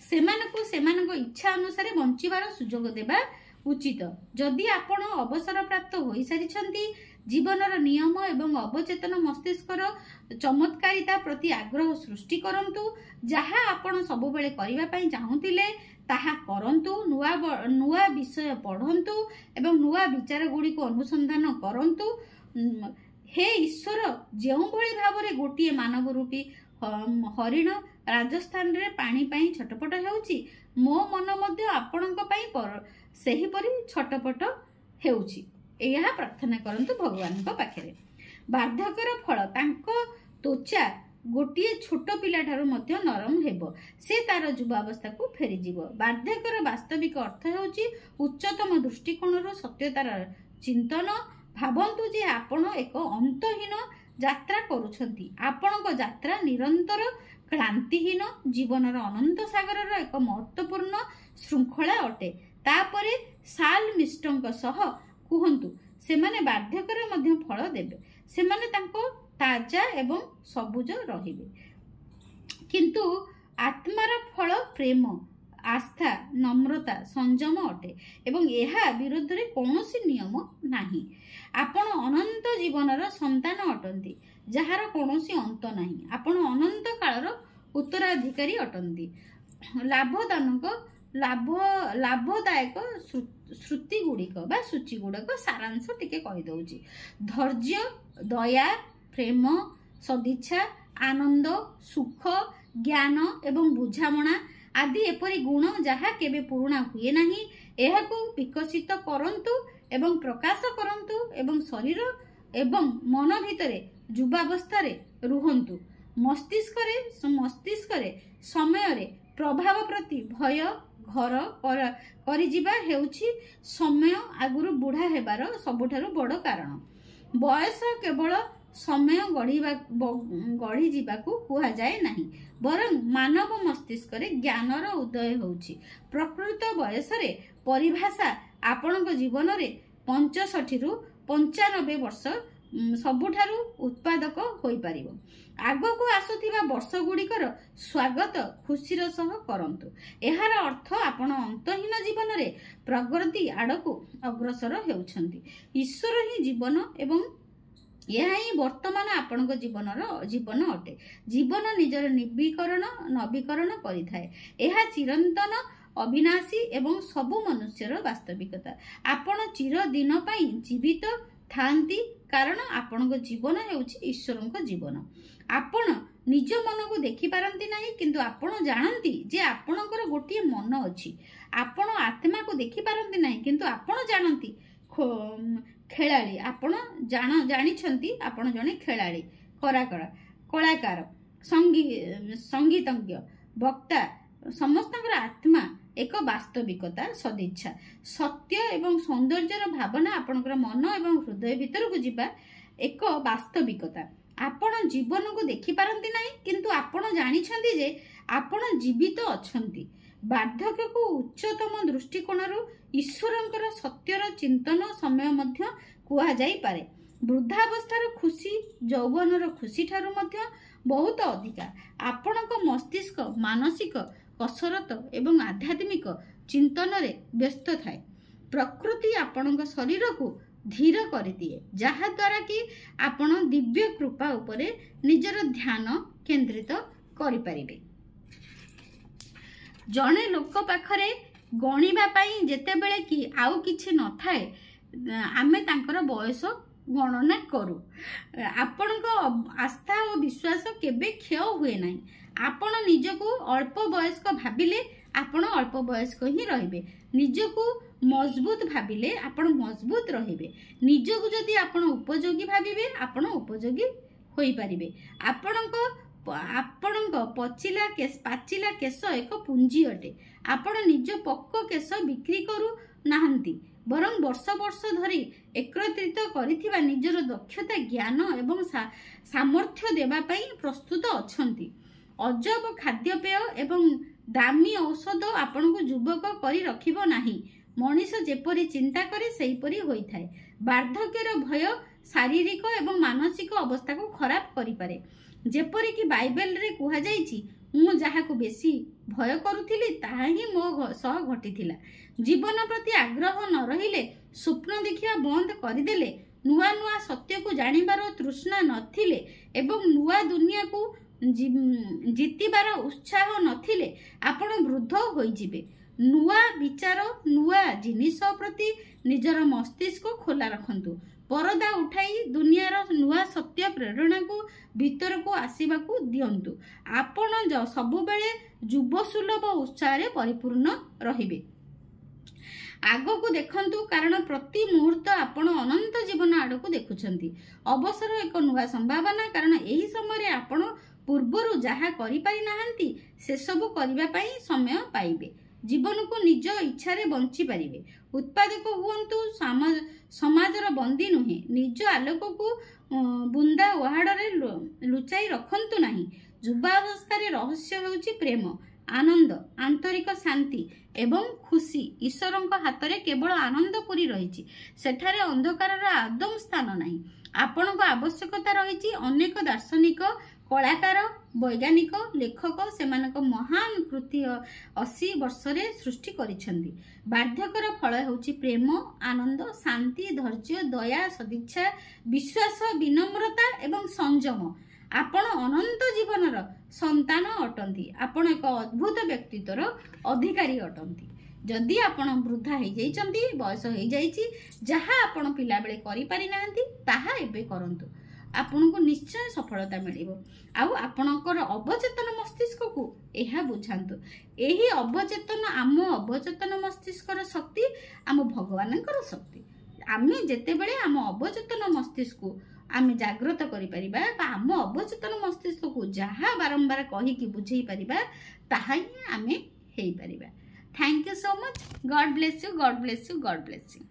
ସେମାନଙ୍କୁ ସେମାନଙ୍କ ଇଚ୍ଛା ଅନୁସାରେ ବଞ୍ଚିବାର ସୁଯୋଗ ଦେବା ଉଚିତ। ଯଦି ଆପଣ ଅବସରପ୍ରାପ୍ତ ହୋଇସାରିଛନ୍ତି, ଜୀବନର ନିୟମ ଏବଂ ଅବଚେତନ ମସ୍ତିଷ୍କର ଚମତ୍କାରିତା ପ୍ରତି ଆଗ୍ରହ ସୃଷ୍ଟି କରନ୍ତୁ। ଯାହା ଆପଣ ସବୁବେଳେ କରିବା ପାଇଁ ଚାହୁଁଥିଲେ ତାହା କରନ୍ତୁ। ନୂଆ ବିଷୟ ପଢ଼ନ୍ତୁ ଏବଂ ନୂଆ ବିଚାର ଗୁଡ଼ିକୁ ଅନୁସନ୍ଧାନ କରନ୍ତୁ। ହେ ଈଶ୍ୱର, ଯେଉଁଭଳି ଭାବରେ ଗୋଟିଏ ମାନବ ରୂପୀ ହରିଣ ରାଜସ୍ଥାନରେ ପାଣି ପାଇଁ ଛଟପଟ ହେଉଛି, ମୋ ମନ ମଧ୍ୟ ଆପଣଙ୍କ ପାଇଁ ସେହିପରି ଛଟପଟ ହେଉଛି। ଏହା ପ୍ରାର୍ଥନା କରନ୍ତୁ ଭଗବାନଙ୍କ ପାଖରେ। ବାର୍ଦ୍ଧକ୍ୟର ଫଳ, ତାଙ୍କ ତ୍ୱଚା ଗୋଟିଏ ଛୋଟ ପିଲାଠାରୁ ମଧ୍ୟ ନରମ ହେବ। ସେ ତାର ଯୁବାବସ୍ଥାକୁ ଫେରିଯିବ। ବାର୍ଦ୍ଧକ୍ୟର ବାସ୍ତବିକ ଅର୍ଥ ହେଉଛି ଉଚ୍ଚତମ ଦୃଷ୍ଟିକୋଣରୁ ସତ୍ୟତାର ଚିନ୍ତନ। ଭାବନ୍ତୁ ଯେ ଆପଣ ଏକ ଅନ୍ତହୀନ ଯାତ୍ରା କରୁଛନ୍ତି। ଆପଣଙ୍କ ଯାତ୍ରା ନିରନ୍ତର କ୍ଳାନ୍ତିହୀନ ଜୀବନର ଅନନ୍ତ ସାଗରର ଏକ ମହତ୍ତ୍ୱପୂର୍ଣ୍ଣ ଶୃଙ୍ଖଳା ଅଟେ। ତାପରେ ସାଲମିଷ୍ଟଙ୍କ ସହ କୁହନ୍ତୁ, ସେମାନେ ବାର୍ଦ୍ଧକ୍ୟରେ ମଧ୍ୟ ଫଳ ଦେବେ। ସେମାନେ ତାଙ୍କ ତାଜା ଏବଂ ସବୁଜ ରହିବେ। କିନ୍ତୁ ଆତ୍ମାର ଫଳ ପ୍ରେମ, ଆସ୍ଥା, ନମ୍ରତା, ସଂଯମ ଅଟେ ଏବଂ ଏହା ବିରୁଦ୍ଧରେ କୌଣସି ନିୟମ ନାହିଁ। ଆପଣ ଅନନ୍ତ ଜୀବନର ସନ୍ତାନ ଅଟନ୍ତି, ଯାହାର କୌଣସି ଅନ୍ତ ନାହିଁ। ଆପଣ ଅନନ୍ତ କାଳର ଉତ୍ତରାଧିକାରୀ ଅଟନ୍ତି। ଲାଭଦାୟକ ଶ୍ରୁତି ଗୁଡ଼ିକ ବା ସୂଚି ଗୁଡ଼ିକ ସାରାଂଶ ଟିକେ କହିଦେଉଛି। ଧୈର୍ଯ୍ୟ, ଦୟା, ପ୍ରେମ, ସଦିଚ୍ଛା, ଆନନ୍ଦ, ସୁଖ, ज्ञान एवं बुझामणा आदि एपरी गुण जहा केबे पुराणा हुए नाही एहाकू विकसित करंतु एवं प्रकाश करंतु एवं शरीर एवं मन भितरे युवावस्था रे रुहंतु। मस्तिष्क रे समय रे प्रभाव प्रति भय घर करिजिबा हेउछि समय आगुरु बुढ़ा हेबार सबुठारु बड़ कारण। बयस केवल समय गढ़ी जीवाकू कुहा जाए नहीं बरं मानव मस्तिष्क रे ज्ञानर उदय होउछि। प्रकृत बयस रे परिभाषा आपणक जीवन रे 65 रु 95 वर्ष सबुठारु उत्पादक होई परिबो। आगको आसुथिबा वर्ष गुड़िकर स्वागत खुशीर सह करंतु। एहार अर्थ आपण अंतहीन जीवन रे प्रगति आड़कू अग्रसर हेउछंती। ईश्वर ही जीवन एवं यह ही वर्तमान आपणक जीवन अटे। जीवन निजर नवीकरण करिथाए। एहा चिरंतन अविनाशी एवं सबु मनुष्यर वास्तविकता। आपण चिर दिन पई जीवित थांती कारण आपणक जीवन हेउछि ईश्वरक जीवन। आपण निज मन को देखि पारंती नाही किंतु आपण जानंती जे आपणकर गोटिए मन अछि। आपण आत्मा को देखि पारंती नाही किंतु आपण जानंती खेलाड़ी आपण जानिछंती आपण जने खेलाड़ी कलाकार संगीतज्ञ वक्ता समस्तଙ୍କର आत्मा एक वास्तविकता सदिच्छा सत्य एवं सौंदर्यर भावना आपणकर मन एवं हृदय भीतर को जीवा एक वास्तविकता। आपण जीवन को देखि पारंती नाही किंतु आपण जानिछंती जे आपण जीवित अछंती। वार्धक्य को उच्चतम दृष्टिकोण ईश्वरंकर सत्यर चिंतन समय मध्य कुहा जाई पारे। वृद्धावस्थार खुशी यौवनर खुशी ठारू मध्य बहुत अधिका। आपणक मस्तिष्क मानसिक कसरत एवं आध्यात्मिक चिंतन रे व्यस्त थाए। प्रकृति आपणक शरीर को धीर कर दिए जहा द्वारा कि आपण दिव्य कृपा उपरे निजर ध्यान केंद्रित करि परिबे। जने लोक पाखरे गणिबा पई जेतेबेले कि आउ किछि न थाए आमे तांकर बयस गणना करू। आपणक आस्था और विश्वास केबे क्षय हुए नाही। आपण निजको अल्प वयस्क भाबिले आपण अल्प वयस्क ही रहिबे। निजको मजबूत भाबिले आपण मजबूत रहिबे। निजको जदि आपण उपयोगी भाबिबे आपण उपयोगी होई परिबे। आपणक पाचिला केश एक पुंजी अटे। आपण निज पक्क केश बिक्री करू नाहंती बरं वर्ष वर्ष धरी एकत्रित करिथिबा निजर दक्षता ज्ञान एवं सामर्थ्य देबा पई प्रस्तुत अछंती। अजब खाद्यपेय एवं दामी औषध आपण को युवक करी रखिबो नाही। मनीष जेपरी चिंता करे सेहीपरी होई थाए। वार्धक्यर भय शारीरिक एवं मानसिक अवस्था को खराब करि पारे। जेपरी कि बाइबल रे कुहा जाईची मु जहा को बेसी भय करूथिली ताहा ही मो सह घटिथिला। जीवन प्रति आग्रह न रहिले स्वप्न देखिया बंद करदेले नुआ नुआ सत्य को जानिबार तृष्णा नथिले एवं नुआ दुनिया को जीतिबार उत्साह नथिले आपण वृद्ध होई जिबे। नुआ विचार नुआ जिनिस प्रति निजर मस्तिष्क खोला रखंतु। परदा उठाई दुनियार नुआ सत्य प्रेरणा को भीतर को आसीबा को दियंतु। आपण सबु बेले युव सुलभ उत्साह रे परिपूर्ण रहिबे। आगो को देखंतु कारण प्रति मुहूर्त आपण अनंत जीवन आड़ को देखुछंती। अवसर एक नुआ संभावना कारण एही समय रे आपण पूर्वरु जहा करि पारि नाहंती से सब करिबा पई समय पाइबे। जीवन को निज इच्छा रे बंची पारिबे। उत्पादक हुअंतु समाजर बंदी नुहे। निज आलोक को बुंदा ओहाड़ रे लुचाई रखंतु नाही। युवावस्था रे रहस्य हेउची प्रेम आनंद आंतरिक शांति एवं खुशी। ईश्वरंक हाथ रे केवल आनंदपुरी रहिछि। सेठारे अंधकारर आदम स्थान नाही। आपणक आवश्यकता रहिछि अनेक दार्शनिक कलाकार वैज्ञानिक लेखक सेमानक महान कृति 80 वर्ष रे सृष्टि करिसेंती। वार्धक्यर फल हेउची प्रेम आनंद शांति धैर्य दया सदिच्छा विश्वास विनम्रता एवं संयम। आपण अनंत जीवनर संतान अटंती। आपण एक अद्भुत व्यक्तित्वर अधिकारी अटंती। जदि आपण वृद्धा हो जाइछंती बयस हो जाइछि जहा आपण पिला बेले करि पारि नाहंती ताहा एबे करंतु। आपनको निश्चय सफलता मिलिबो। आउ आपणकर अवचेतन मस्तिष्क को यह बुझातु यही अवचेतन आम अवचेतन मस्तिष्कर शक्ति आम भगवानकर शक्ति। आमे जेतेबेले आम अवचेतन मस्तिष्क को आमे जागृत करि परिबा बा आम अवचेतन मस्तिष्क को जहाँ बारंबार कहि कि बुझेई परिबा ताहा ही आमे हेई परिबा। Thank you so much. God bless you, God bless you, God bless you.